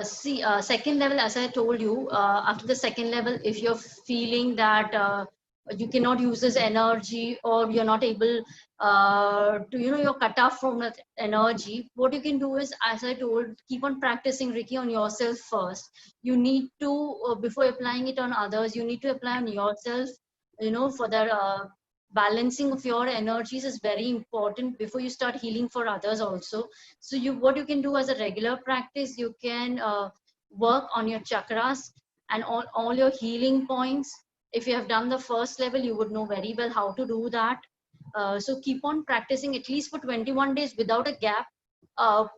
See, second level, as I told you, after the second level, if you're feeling that you cannot use this energy or you're not able to, you're cut off from that energy, what you can do is, as I told, keep on practicing Reiki on yourself first. You need to, before applying it on others, you need to apply on yourself, for the balancing of your energies is very important before you start healing for others also. So what you can do as a regular practice, you can work on your chakras and all your healing points. If you have done the first level, you would know very well how to do that. So keep on practicing at least for 21 days without a gap.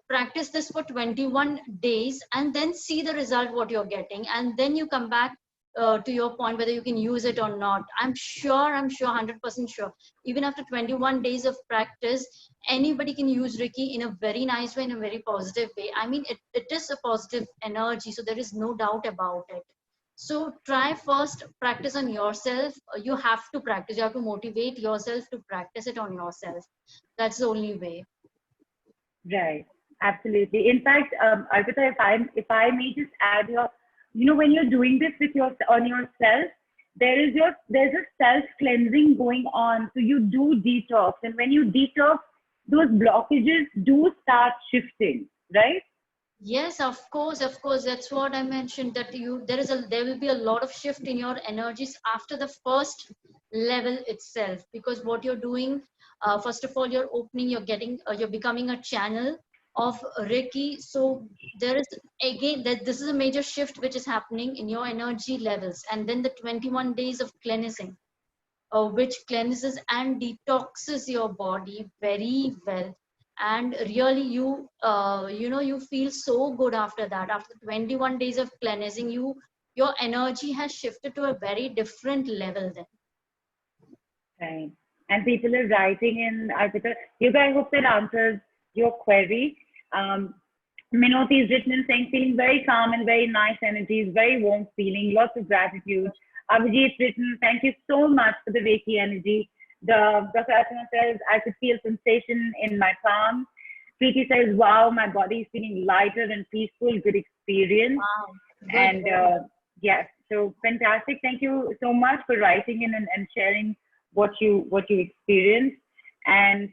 Practice this for 21 days and then see the result what you're getting, and then you come back to your point whether you can use it or not. I'm sure 100% sure, even after 21 days of practice, anybody can use Reiki in a very nice way, in a very positive way. I mean, it is a positive energy, so there is no doubt about it. So try first, practice on yourself. You have to practice, you have to motivate yourself to practice it on yourself. That's the only way. Right, absolutely. In fact, Arpita, if I may just add here, when you're doing this with on yourself, there's a self cleansing going on. So you do detox, and when you detox, those blockages do start shifting, right? Yes, of course. That's what I mentioned, that there will be a lot of shift in your energies after the first level itself, because what you're doing, first of all, you're opening, you're becoming a channel of Reiki. So there is again that this is a major shift which is happening in your energy levels, and then the 21 days of cleansing, which cleanses and detoxes your body very well. And really you you feel so good after that. After 21 days of cleansing, your energy has shifted to a very different level then. Right. And people are writing in, Arpita. Yoga, I hope that answers your query. Minoti is written in saying, feeling very calm and very nice energies, very warm feeling, lots of gratitude. Abhijit written, thank you so much for the Reiki energy. The Dr. Archana says, I could feel sensation in my palm. Preeti says, wow, my body is feeling lighter and peaceful, good experience. Wow. Good. And yes, so fantastic. Thank you so much for writing in and sharing what you experienced. And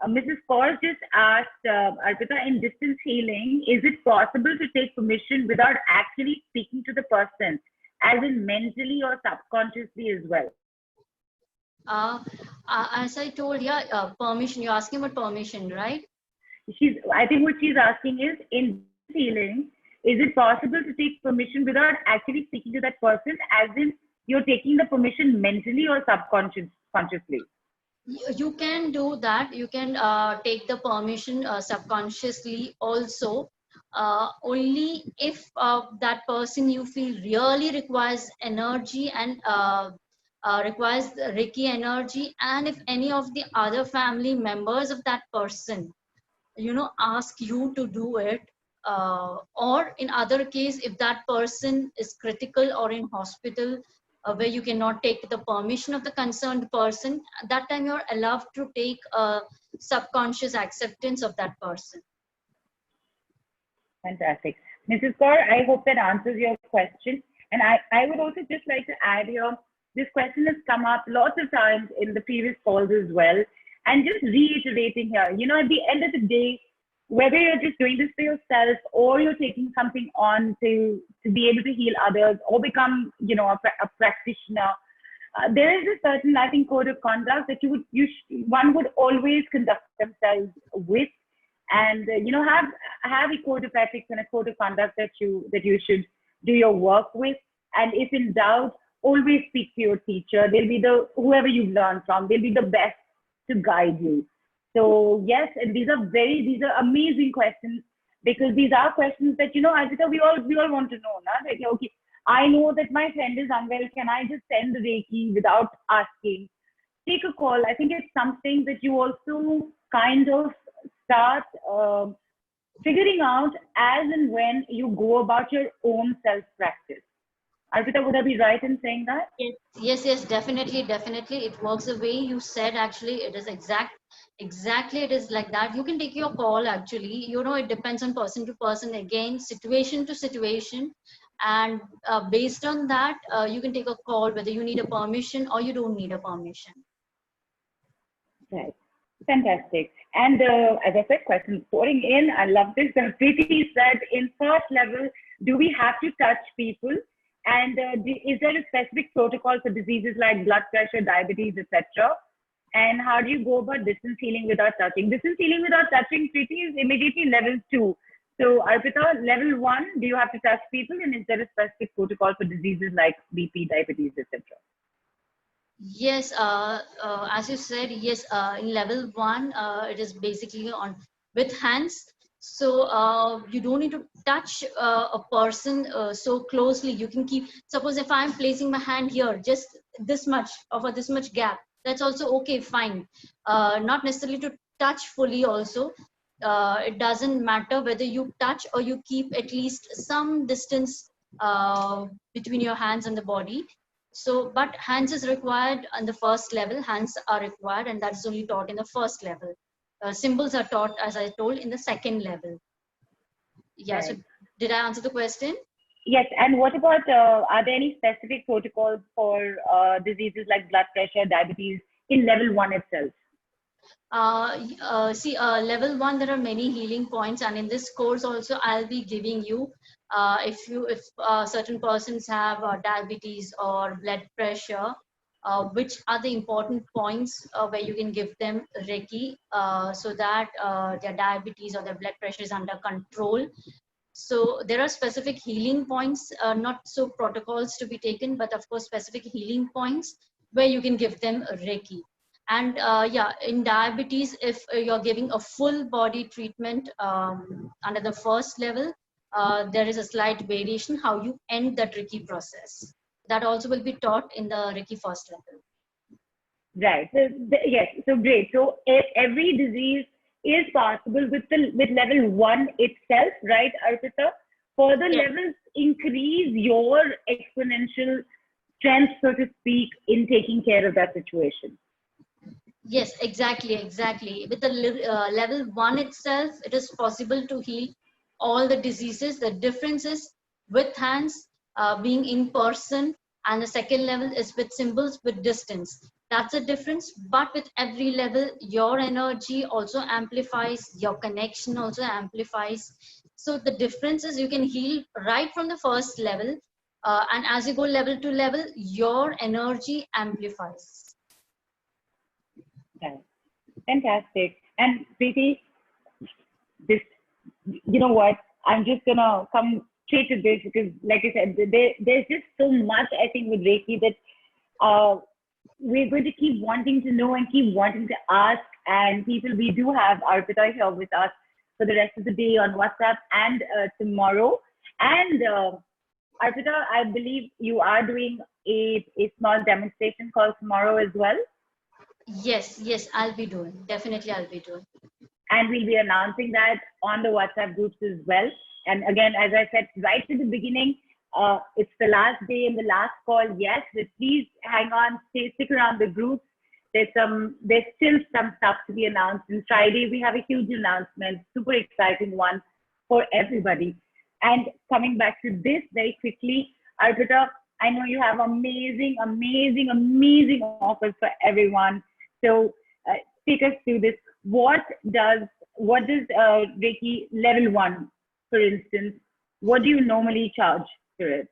Mrs. Kaur just asked, Arpita, in distance healing, is it possible to take permission without actually speaking to the person, as in mentally or subconsciously as well? As I told, yeah, permission. You're asking about permission, right? I think what she's asking is, in healing, is it possible to take permission without actually speaking to that person, as in you're taking the permission mentally or subconsciously? You can do that. You can take the permission subconsciously also, only if that person you feel really requires energy and requires Reiki energy, and if any of the other family members of that person ask you to do it, or in other case, if that person is critical or in hospital, where you cannot take the permission of the concerned person, at that time you're allowed to take subconscious acceptance of that person. Fantastic. Mrs. Kaur, I hope that answers your question. And I would also just like to add here, this question has come up lots of times in the previous calls as well. And just reiterating here, at the end of the day, whether you're just doing this for yourself or you're taking something on to be able to heal others or become, a practitioner, there is a certain, I think, code of conduct that one would always conduct themselves with, and have a code of ethics and a code of conduct that you should do your work with. And if in doubt, always speak to your teacher. They'll be whoever you've learned from. They'll be the best to guide you. So yes, and these are amazing questions, because these are questions that Arpita, we all want to know, na? Like, okay, I know that my friend is unwell. Can I just send the Reiki without asking? Take a call. I think it's something that you also kind of start figuring out as and when you go about your own self practice. Arpita, would I be right in saying that? Yes, definitely. It works the way you said. Actually, it is exactly it is like that. You can take your call. Actually, it depends on person to person, again, situation to situation, and based on that, you can take a call whether you need a permission or you don't need a permission. Right. Fantastic. And as I said, questions pouring in. I love this. Preeti said, in first level, do we have to touch people? And is there a specific protocol for diseases like blood pressure, diabetes, etc.? And how do you go about distance healing without touching? Distance healing without touching, Preeti, is immediately level 2. So Arpita, level 1, do you have to touch people? And is there a specific protocol for diseases like BP, diabetes, etc.? Yes, as you said, yes, in level 1, it is basically with hands. So you don't need to touch a person so closely. You can keep, suppose if I'm placing my hand here, just this much gap, that's also okay, fine. Not necessarily to touch fully also. It doesn't matter whether you touch or you keep at least some distance between your hands and the body. So, but hands is required on the first level. Hands are required, and that's only taught in the first level. Symbols are taught, as I told, in the second level. Yeah. Right. So, did I answer the question? Yes. And what about, are there any specific protocols for diseases like blood pressure, diabetes in level 1 itself? Level 1, there are many healing points, and in this course also I'll be giving you, if certain persons have diabetes or blood pressure, which are the important points where you can give them Reiki so that their diabetes or their blood pressure is under control. So there are specific healing points, not so protocols to be taken, but of course specific healing points where you can give them Reiki. And yeah, in diabetes, if you're giving a full body treatment under the first level, there is a slight variation how you end the Reiki process. That also will be taught in the Reiki first level. Right. So, yes. So great. So every disease is possible with level 1 itself, right, Arpita? Further levels increase your exponential strength, so to speak, in taking care of that situation. Yes, exactly. With the level 1 itself, it is possible to heal all the diseases. The difference is with hands, being in person, and the second level is with symbols, with distance. That's a difference. But with every level, your energy also amplifies, your connection also amplifies. So the difference is you can heal right from the first level, and as you go level to level, your energy amplifies. Okay. Fantastic. And Preeti, this, you know what? I'm just gonna come straight to this because, like I said, there's just so much I think with Reiki that we're going to keep wanting to know and keep wanting to ask. And people, we do have Arpita here with us for the rest of the day on WhatsApp and tomorrow. And Arpita, I believe you are doing a small demonstration call tomorrow as well. Yes, I'll be doing. Definitely, I'll be doing. And we'll be announcing that on the WhatsApp groups as well. And again, as I said right at the beginning, it's the last day and the last call. Yes, but please hang on, stick around the groups. There's still some stuff to be announced. And Friday, we have a huge announcement, super exciting one for everybody. And coming back to this very quickly, Arpita, I know you have amazing offers for everyone. So take us through this. What does Reiki level 1, for instance, what do you normally charge for it?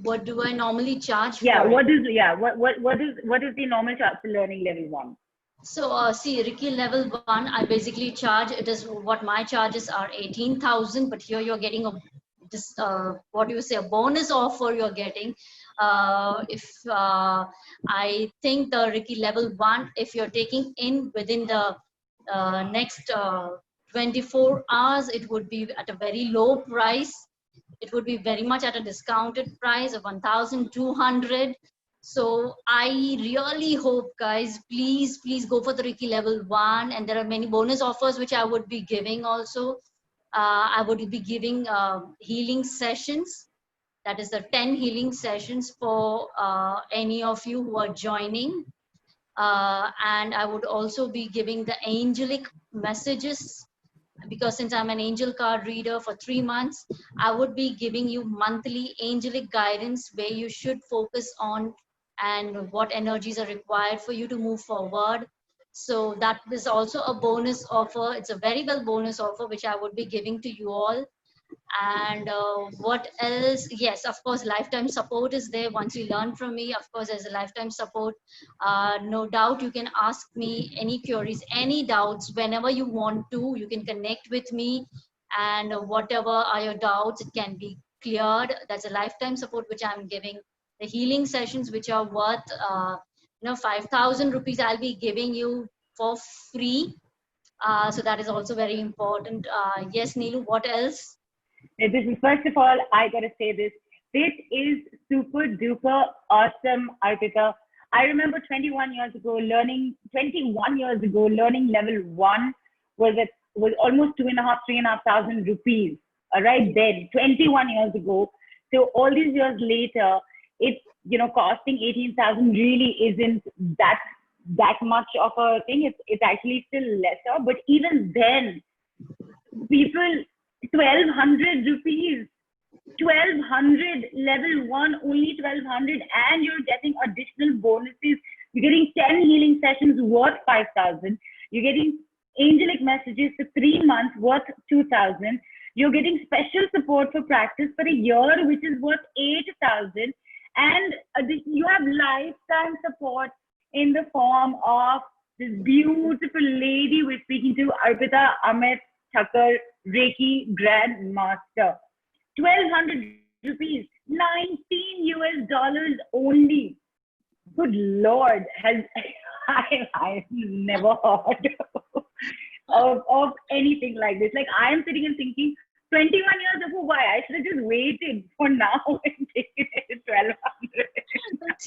What do I normally charge for? What is the normal charge for learning level 1? So see, Reiki level 1, I basically charge, it is what my charges are 18,000, but here you're getting a bonus offer you're getting. If I think the Reiki level 1, if you're taking in within the next 24 hours, it would be at a very low price. It would be very much at a discounted price of 1,200. So I really hope, guys, please go for the Reiki level 1. And there are many bonus offers which I would be giving also. I would be giving healing sessions. That is the 10 healing sessions for any of you who are joining. And I would also be giving the angelic messages, because since I'm an angel card reader for 3 months, I would be giving you monthly angelic guidance where you should focus on and what energies are required for you to move forward. So that is also a bonus offer. It's a very well bonus offer which I would be giving to you all. And what else? Yes, of course, lifetime support is there. Once you learn from me, of course, there's a lifetime support. No doubt you can ask me any queries, any doubts, whenever you want to. You can connect with me, and whatever are your doubts, it can be cleared. That's a lifetime support which I'm giving. The healing sessions which are worth 5,000 rupees, I'll be giving you for free. So that is also very important. Yes, Neelu, what else? This is, first of all, I gotta say this. This is super duper awesome, Arpita. I remember 21 years ago learning level 1 was almost 3,500 rupees. Right then, 21 years ago. So all these years later, it's costing 18,000 really isn't that much of a thing. It's actually still lesser. But even then, people, 1,200 rupees, 1,200 level 1, only 1,200, and you're getting additional bonuses. You're getting 10 healing sessions worth 5,000. You're getting angelic messages for 3 months worth 2,000. You're getting special support for practice for a year, which is worth 8,000. And you have lifetime support in the form of this beautiful lady we're speaking to, Arpita Amit Thakkar, Reiki Grandmaster. 1,200 rupees, 19 US dollars only. Good Lord, I've never heard of anything like this. Like, I am sitting and thinking, 21 years ago, why? I should have just waited for now and taken it at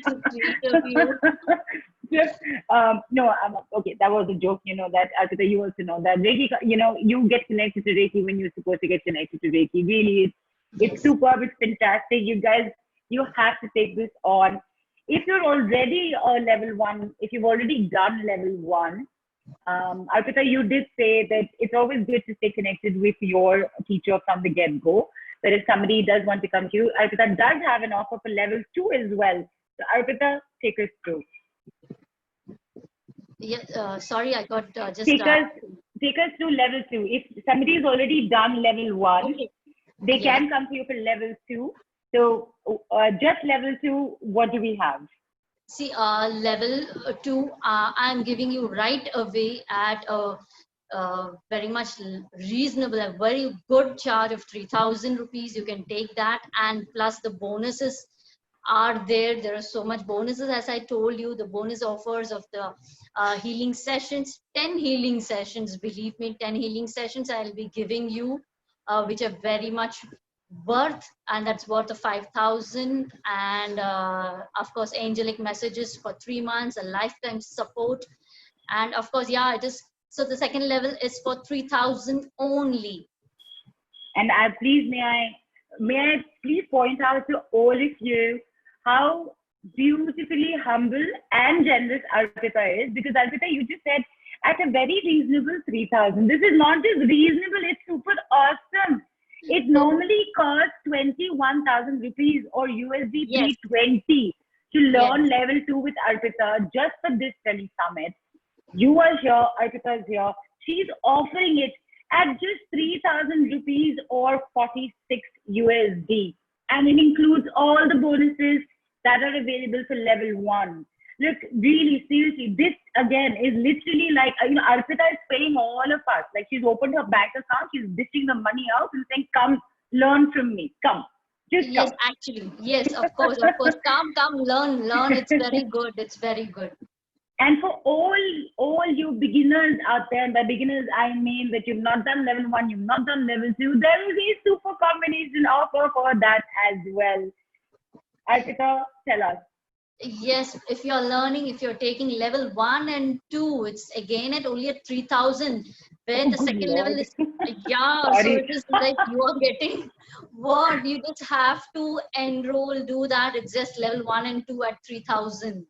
1,200. Just, no, okay, that was a joke, that Arpita, you also know that Reiki, you get connected to Reiki when you're supposed to get connected to Reiki. Really, it's superb, it's fantastic. You guys, you have to take this on. If you're already a level 1, if you've already done level 1, Arpita, you did say that it's always good to stay connected with your teacher from the get-go. But if somebody does want to come to you, Arpita does have an offer for level 2 as well. So Arpita, take us through. Yeah, sorry, I got just... Take us through level 2. If somebody has already done level 1, okay, they can come to you for level 2. So just level 2, what do we have? See, level 2, I'm giving you right away at a very much reasonable, a very good charge of 3,000 rupees. You can take that, and plus the bonuses are there. There are so much bonuses, as I told you, the bonus offers of the healing sessions, 10 healing sessions, believe me, 10 healing sessions I'll be giving you, which are very much worth, and that's worth of 5,000. And of course, angelic messages for 3 months, a lifetime support. And of course, yeah, it is. So the second level is for 3,000 only. And may I please point out to all of you how beautifully humble and generous Arpita is, because Arpita, you just said at a very reasonable 3,000. This is not just reasonable, it's super awesome. It normally costs 21,000 rupees or USD 320 to learn level 2 with Arpita just for this Tele Summit. You are here, Arpita is here. She's offering it at just 3,000 rupees or 46 USD. And it includes all the bonuses that are available for level 1. Look, really, seriously, this again is literally like, Arpita is paying all of us. Like, she's opened her bank account, she's dishing the money out and saying, come, learn from me, come. Just yes, come. Actually, yes, of course, come, learn, it's very good, it's very good. And for all you beginners out there, and by beginners, I mean that you've not done level 1, you've not done level 2, there is a super combination offer for that as well. Arpita, tell us. Yes, if you're learning, if you're taking level 1 and 2, it's again at only at 3,000, where the second level is, so it is like you are getting what? You just have to enroll, do that. It's just level 1 and 2 at 3,000.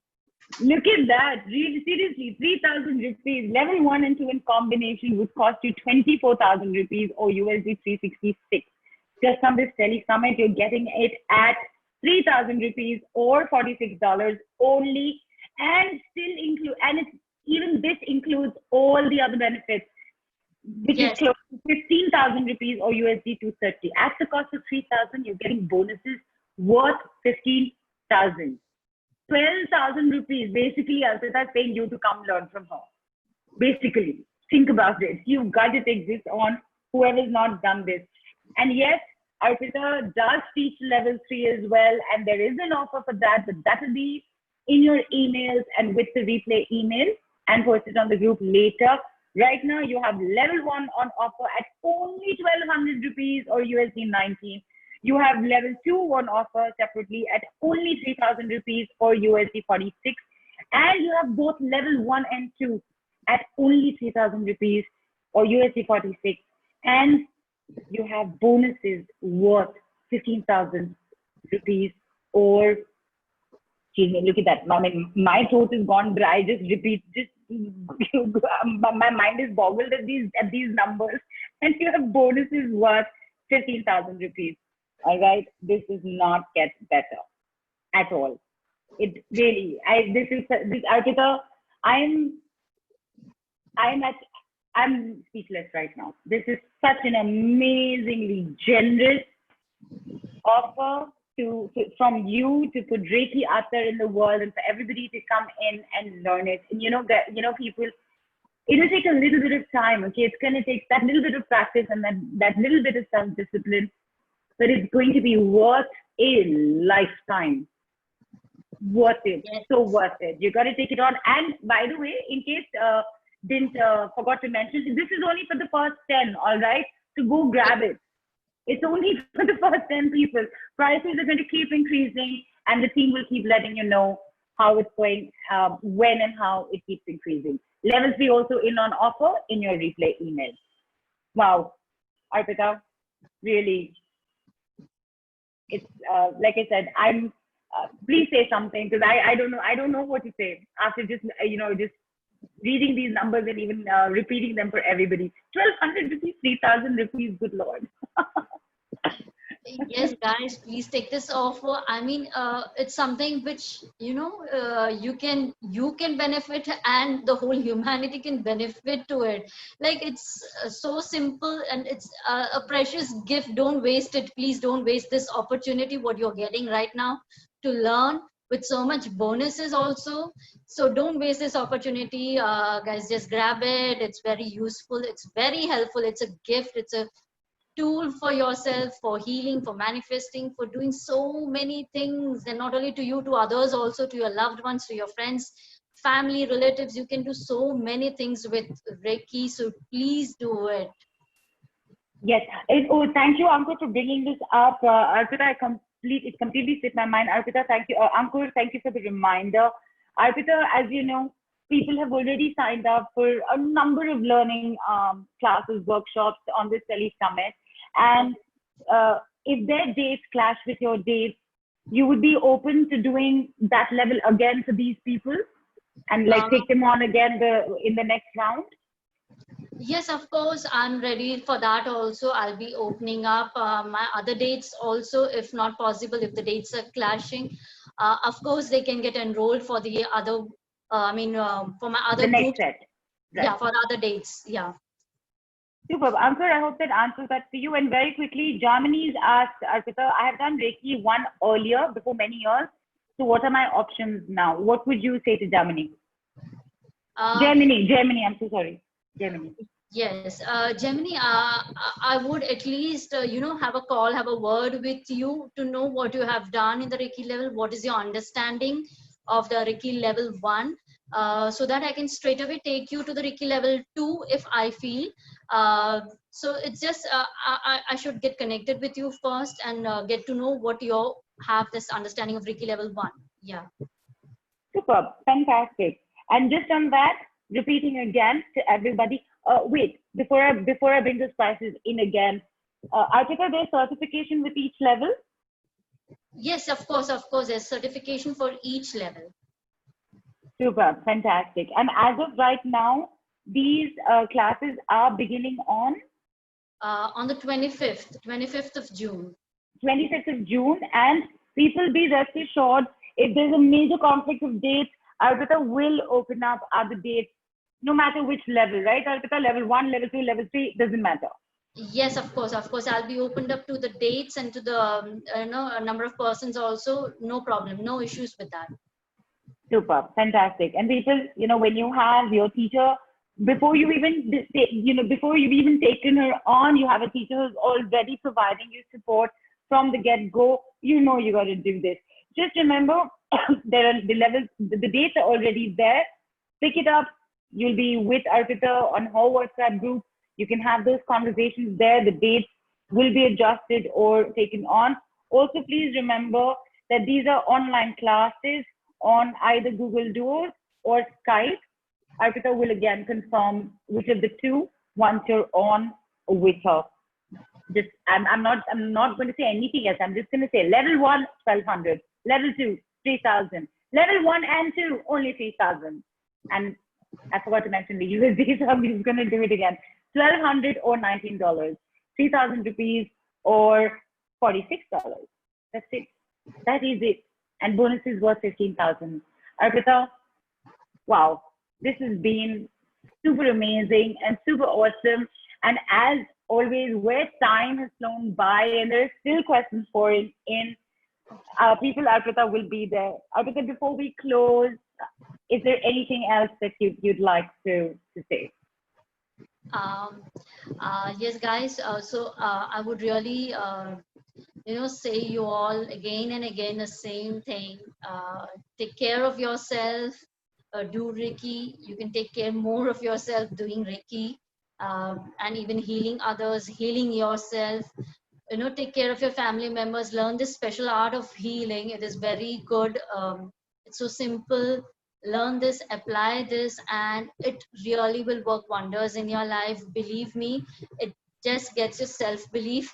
Look at that, really, seriously, 3,000 rupees. Level 1 and 2 in combination would cost you 24,000 rupees or USD 366. Just on this Tele Summit, you're getting it at 3,000 rupees or $46 only, and even this includes all the other benefits, which is close to 15,000 rupees or USD 230. At the cost of 3,000, you're getting bonuses worth 15,000. 12,000 rupees. Basically, Arpita is paying you to come learn from her. Basically, think about it. You've got to take this on, whoever's not done this. And yes, Arpita does teach level 3 as well, and there is an offer for that, but that will be in your emails and with the replay email and posted on the group later. Right now, you have level 1 on offer at only 1,200 rupees or USD 19. You have level 2 on offer separately at only 3,000 rupees or USD 46. And you have both level 1 and 2 at only 3,000 rupees or USD 46. And you have bonuses worth 15,000 rupees or, excuse me, look at that. I mean, my throat is gone, but I just repeat, my mind is boggled at these numbers. And you have bonuses worth 15,000 rupees. All right, this does not get better at all. It really, this Arpita, I'm speechless right now. This is such an amazingly generous offer from you to put Reiki out there in the world and for everybody to come in and learn it. And people, it will take a little bit of time, okay? It's going to take that little bit of practice and that little bit of self-discipline, but it's going to be worth a lifetime. Worth it. Yes. So worth it. You got to take it on. And by the way, in case forgot to mention, this is only for the first 10, all right? So go grab it. It's only for the first 10 people. Prices are going to keep increasing, and the team will keep letting you know how it's going, when and how it keeps increasing. Level 3 also in on offer in your replay email. Wow, Arpita, really, it's like I said, please say something, because I don't know what to say after just just reading these numbers and even repeating them for everybody. 1,200 rupees, 3,000 rupees, good Lord. Yes, guys, please take this offer. I mean, it's something which, you can benefit, and the whole humanity can benefit to it. Like, it's so simple, and it's a precious gift. Don't waste it. Please don't waste this opportunity, what you're getting right now, to learn with so much bonuses also. So don't waste this opportunity, guys. Just grab it. It's very useful. It's very helpful. It's a gift. It's a tool for yourself, for healing, for manifesting, for doing so many things, and not only to you, to others also, to your loved ones, to your friends, family, relatives. You can do so many things with Reiki, so please do it. Yes. Thank you, Ankur, for bringing this up. Arpita, it completely slipped my mind. Arpita, thank you. Ankur, thank you for the reminder. Arpita, as you know, people have already signed up for a number of learning classes, workshops on this Tele Summit. And if their dates clash with your dates, you would be open to doing that level again for these people and take them on again in the next round? Yes, of course, I'm ready for that also. I'll be opening up my other dates also, if not possible, if the dates are clashing. Of course, they can get enrolled for the other, for my other next group. set. Right. Yeah, for other dates, yeah. Super. Ankur, I hope that answers that for you. And very quickly, Germany's asked, Arpita, I have done Reiki 1 earlier, before many years. So what are my options now? What would you say to Germany? Germany, I'm so sorry. Germany. Yes, Germany, I would at least, have a call, have a word with you to know what you have done in the Reiki level, what is your understanding of the Reiki level 1, so that I can straight away take you to the Reiki level 2 if I feel. So it's just, I should get connected with you first and get to know what you have this understanding of Reiki level 1. Yeah. Superb. Fantastic. And just on that, repeating again to everybody, wait, before I bring those prices in again, Arpita, there's certification with each level? Yes, of course, there's certification for each level. Super, fantastic. And as of right now, these classes are beginning on the 25th of June. 25th of June, and people be rest assured, if there's a major conflict of dates, Arpita will open up other dates, no matter which level, right, Arpita? Level 1, level 2, level 3, doesn't matter. Yes, of course. I'll be opened up to the dates and to the a number of persons also. No problem, no issues with that. Super, fantastic. And people, when you have your teacher, before you've even taken her on, you have a teacher who's already providing you support from the get-go. You got to do this. Just remember, there are the levels, the dates are already there. Pick it up. You'll be with Arpita on her WhatsApp group. You can have those conversations there. The dates will be adjusted or taken on. Also, please remember that these are online classes on either Google Duos or Skype. Arpita will again confirm which of the two once you're on with her. I'm not going to say anything else. I'm just going to say level 1, 1,200. Level 2, 3,000. Level 1 and 2, only 3,000. And I forgot to mention the USD, so I'm just going to do it again. 1,200 or $19. 3,000 rupees or $46. That's it. That is it. And bonus is worth 15,000. Arpita, wow, this has been super amazing and super awesome. And as always, where time has flown by and there are still questions for in, people, Arpita, will be there. Arpita, before we close, is there anything else that you'd like to say? Yes, guys. I would really, say you all again and again the same thing. Take care of yourself. Do Reiki. You can take care more of yourself doing Reiki, and even healing others, healing yourself. Take care of your family members. Learn this special art of healing. It is very good. It's so simple. Learn this, apply this, and it really will work wonders in your life. Believe me, it just gets your self-belief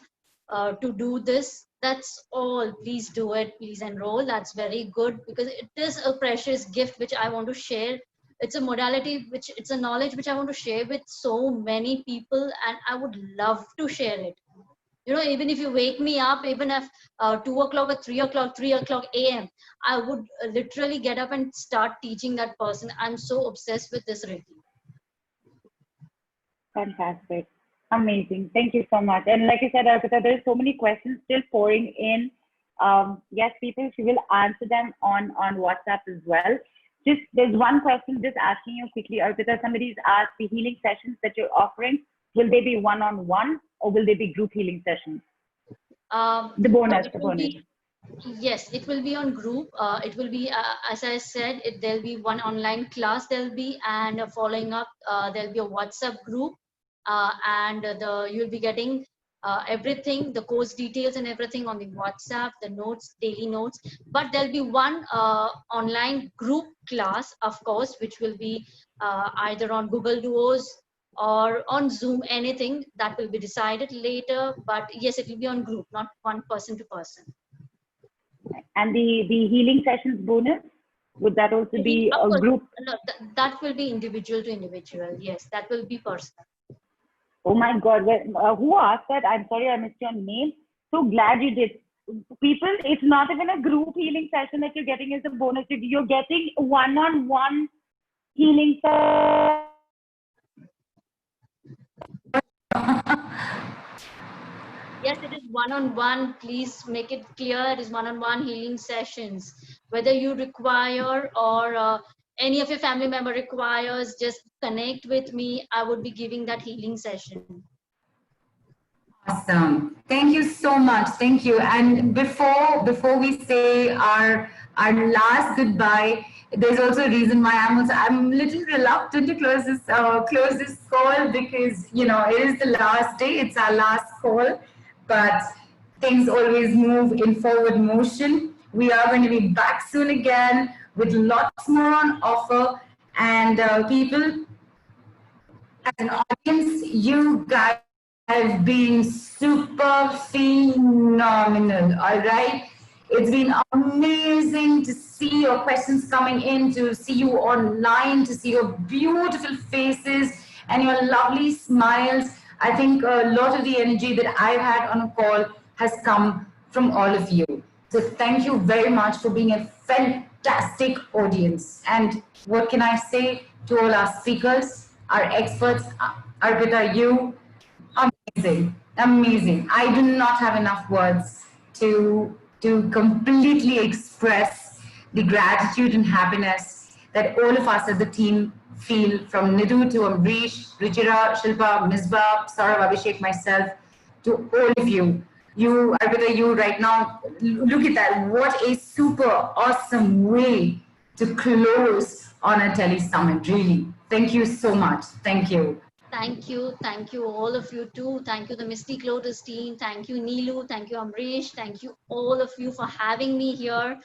to do this. That's all. Please do it. Please enroll. That's very good, because it is a precious gift which I want to share. It's a modality which, it's a knowledge which I want to share with so many people, and I would love to share it. Even if you wake me up, even if 2 o'clock or 3 o'clock a.m., I would literally get up and start teaching that person. I'm so obsessed with this Reiki. Fantastic. Amazing. Thank you so much. And like you said, Arpita, there's so many questions still pouring in. Yes, people, she will answer them on WhatsApp as well. There's one question just asking you quickly, Arpita. Somebody's asked, the healing sessions that you're offering, will they be one-on-one or will they be group healing sessions? The bonus. Yes, it will be on group. It will be, as I said, there'll be one online class, there'll be, and following up, there'll be a WhatsApp group, and you'll be getting everything, the course details and everything on the WhatsApp, the notes, daily notes. But there'll be one online group class, of course, which will be either on Google Duos or on Zoom, anything that will be decided later. But yes, it will be on group, not one person to person. And the healing sessions bonus, would that also be a group? No, that will be individual to individual. Yes, that will be personal. Oh my God, who asked that? I'm sorry, I missed your name. So glad you did. People, it's not even a group healing session that you're getting as a bonus. You're getting one-on-one healing session. Yes, it is one-on-one. Please make it clear. It is one-on-one healing sessions. Whether you require or any of your family member requires, just connect with me. I would be giving that healing session. Awesome. Thank you so much. Thank you. And before we say our last goodbye, there's also a reason why I'm a little reluctant to close this call, because it is the last day. It's our last call, but things always move in forward motion. We are going to be back soon again with lots more on offer. And people, as an audience, you guys have been super phenomenal. All right. It's been amazing to see your questions coming in, to see you online, to see your beautiful faces and your lovely smiles. I think a lot of the energy that I've had on a call has come from all of you. So thank you very much for being a fantastic audience. And what can I say to all our speakers, our experts? Arpita, you, amazing. I do not have enough words to completely express the gratitude and happiness that all of us as the team feel, from Nidhu to Amrish, Ruchira, Shilpa, Misbah, Saurabh, Abhishek, myself, to all of you. You, Arpita, you right now, look at that. What a super awesome way to close on a Tele Summit, really. Thank you so much. Thank you. Thank you, all of you too. Thank you, the Mystic Lotus team. Thank you, Neelu. Thank you, Amrish. Thank you, all of you, for having me here.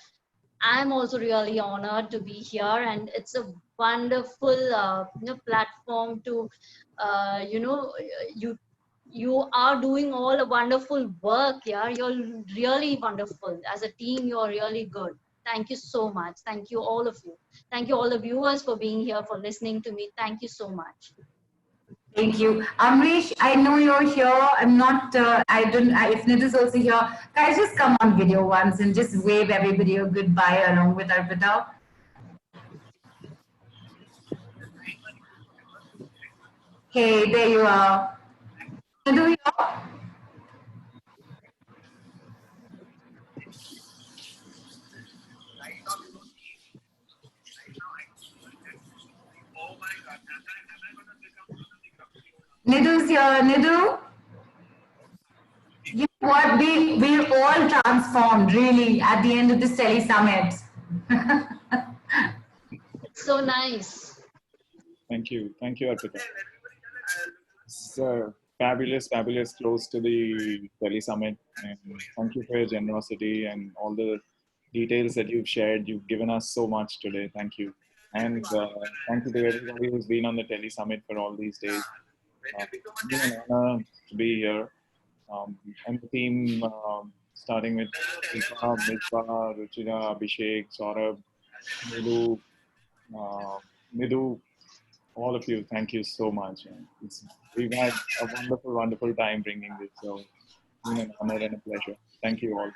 I'm also really honored to be here, and it's a wonderful platform to, you are doing all a wonderful work. Yeah, you're really wonderful. As a team, you're really good. Thank you so much. Thank you, all of you. Thank you, all the viewers, for being here, for listening to me. Thank you so much. Thank you. Amrish, I know you're here. I'm not, if Nidhu is also here, guys, just come on video once and just wave everybody a goodbye along with Arpita. Hey, there you are. Nidhu here? Nidhu, you know what? We're all transformed, really, at the end of this Tele Summit. So nice. Thank you, Arpita. It's fabulous close to the Tele Summit, and thank you for your generosity and all the details that you've shared. You've given us so much today. Thank you, and thank you to everybody who's been on the Tele Summit for all these days. It's been an honor to be here, and the team, starting with Shilpa, Mitva, Ruchira, Abhishek, Saurabh, Nidhu, all of you, thank you so much. We've had a wonderful time bringing this. So it's been an honor and a pleasure. Thank you all.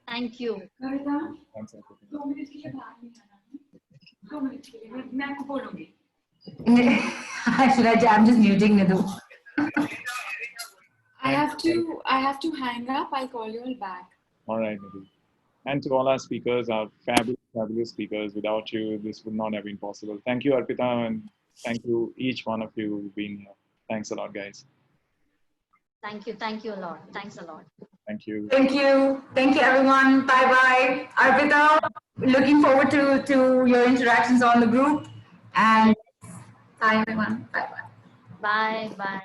Thank you. Thanks, Arpita. I'm just muting Nidhu. I have to hang up. I'll call you all back. All right, Nidhu. And to all our speakers, our fabulous speakers. Without you, this would not have been possible. Thank you, Arpita, and thank you, each one of you who've been here. Thanks a lot, guys. Thank you a lot. Thanks a lot. Thank you. Thank you, everyone. Bye. Arpita, looking forward to your interactions on the group. And bye, everyone. Bye. Bye.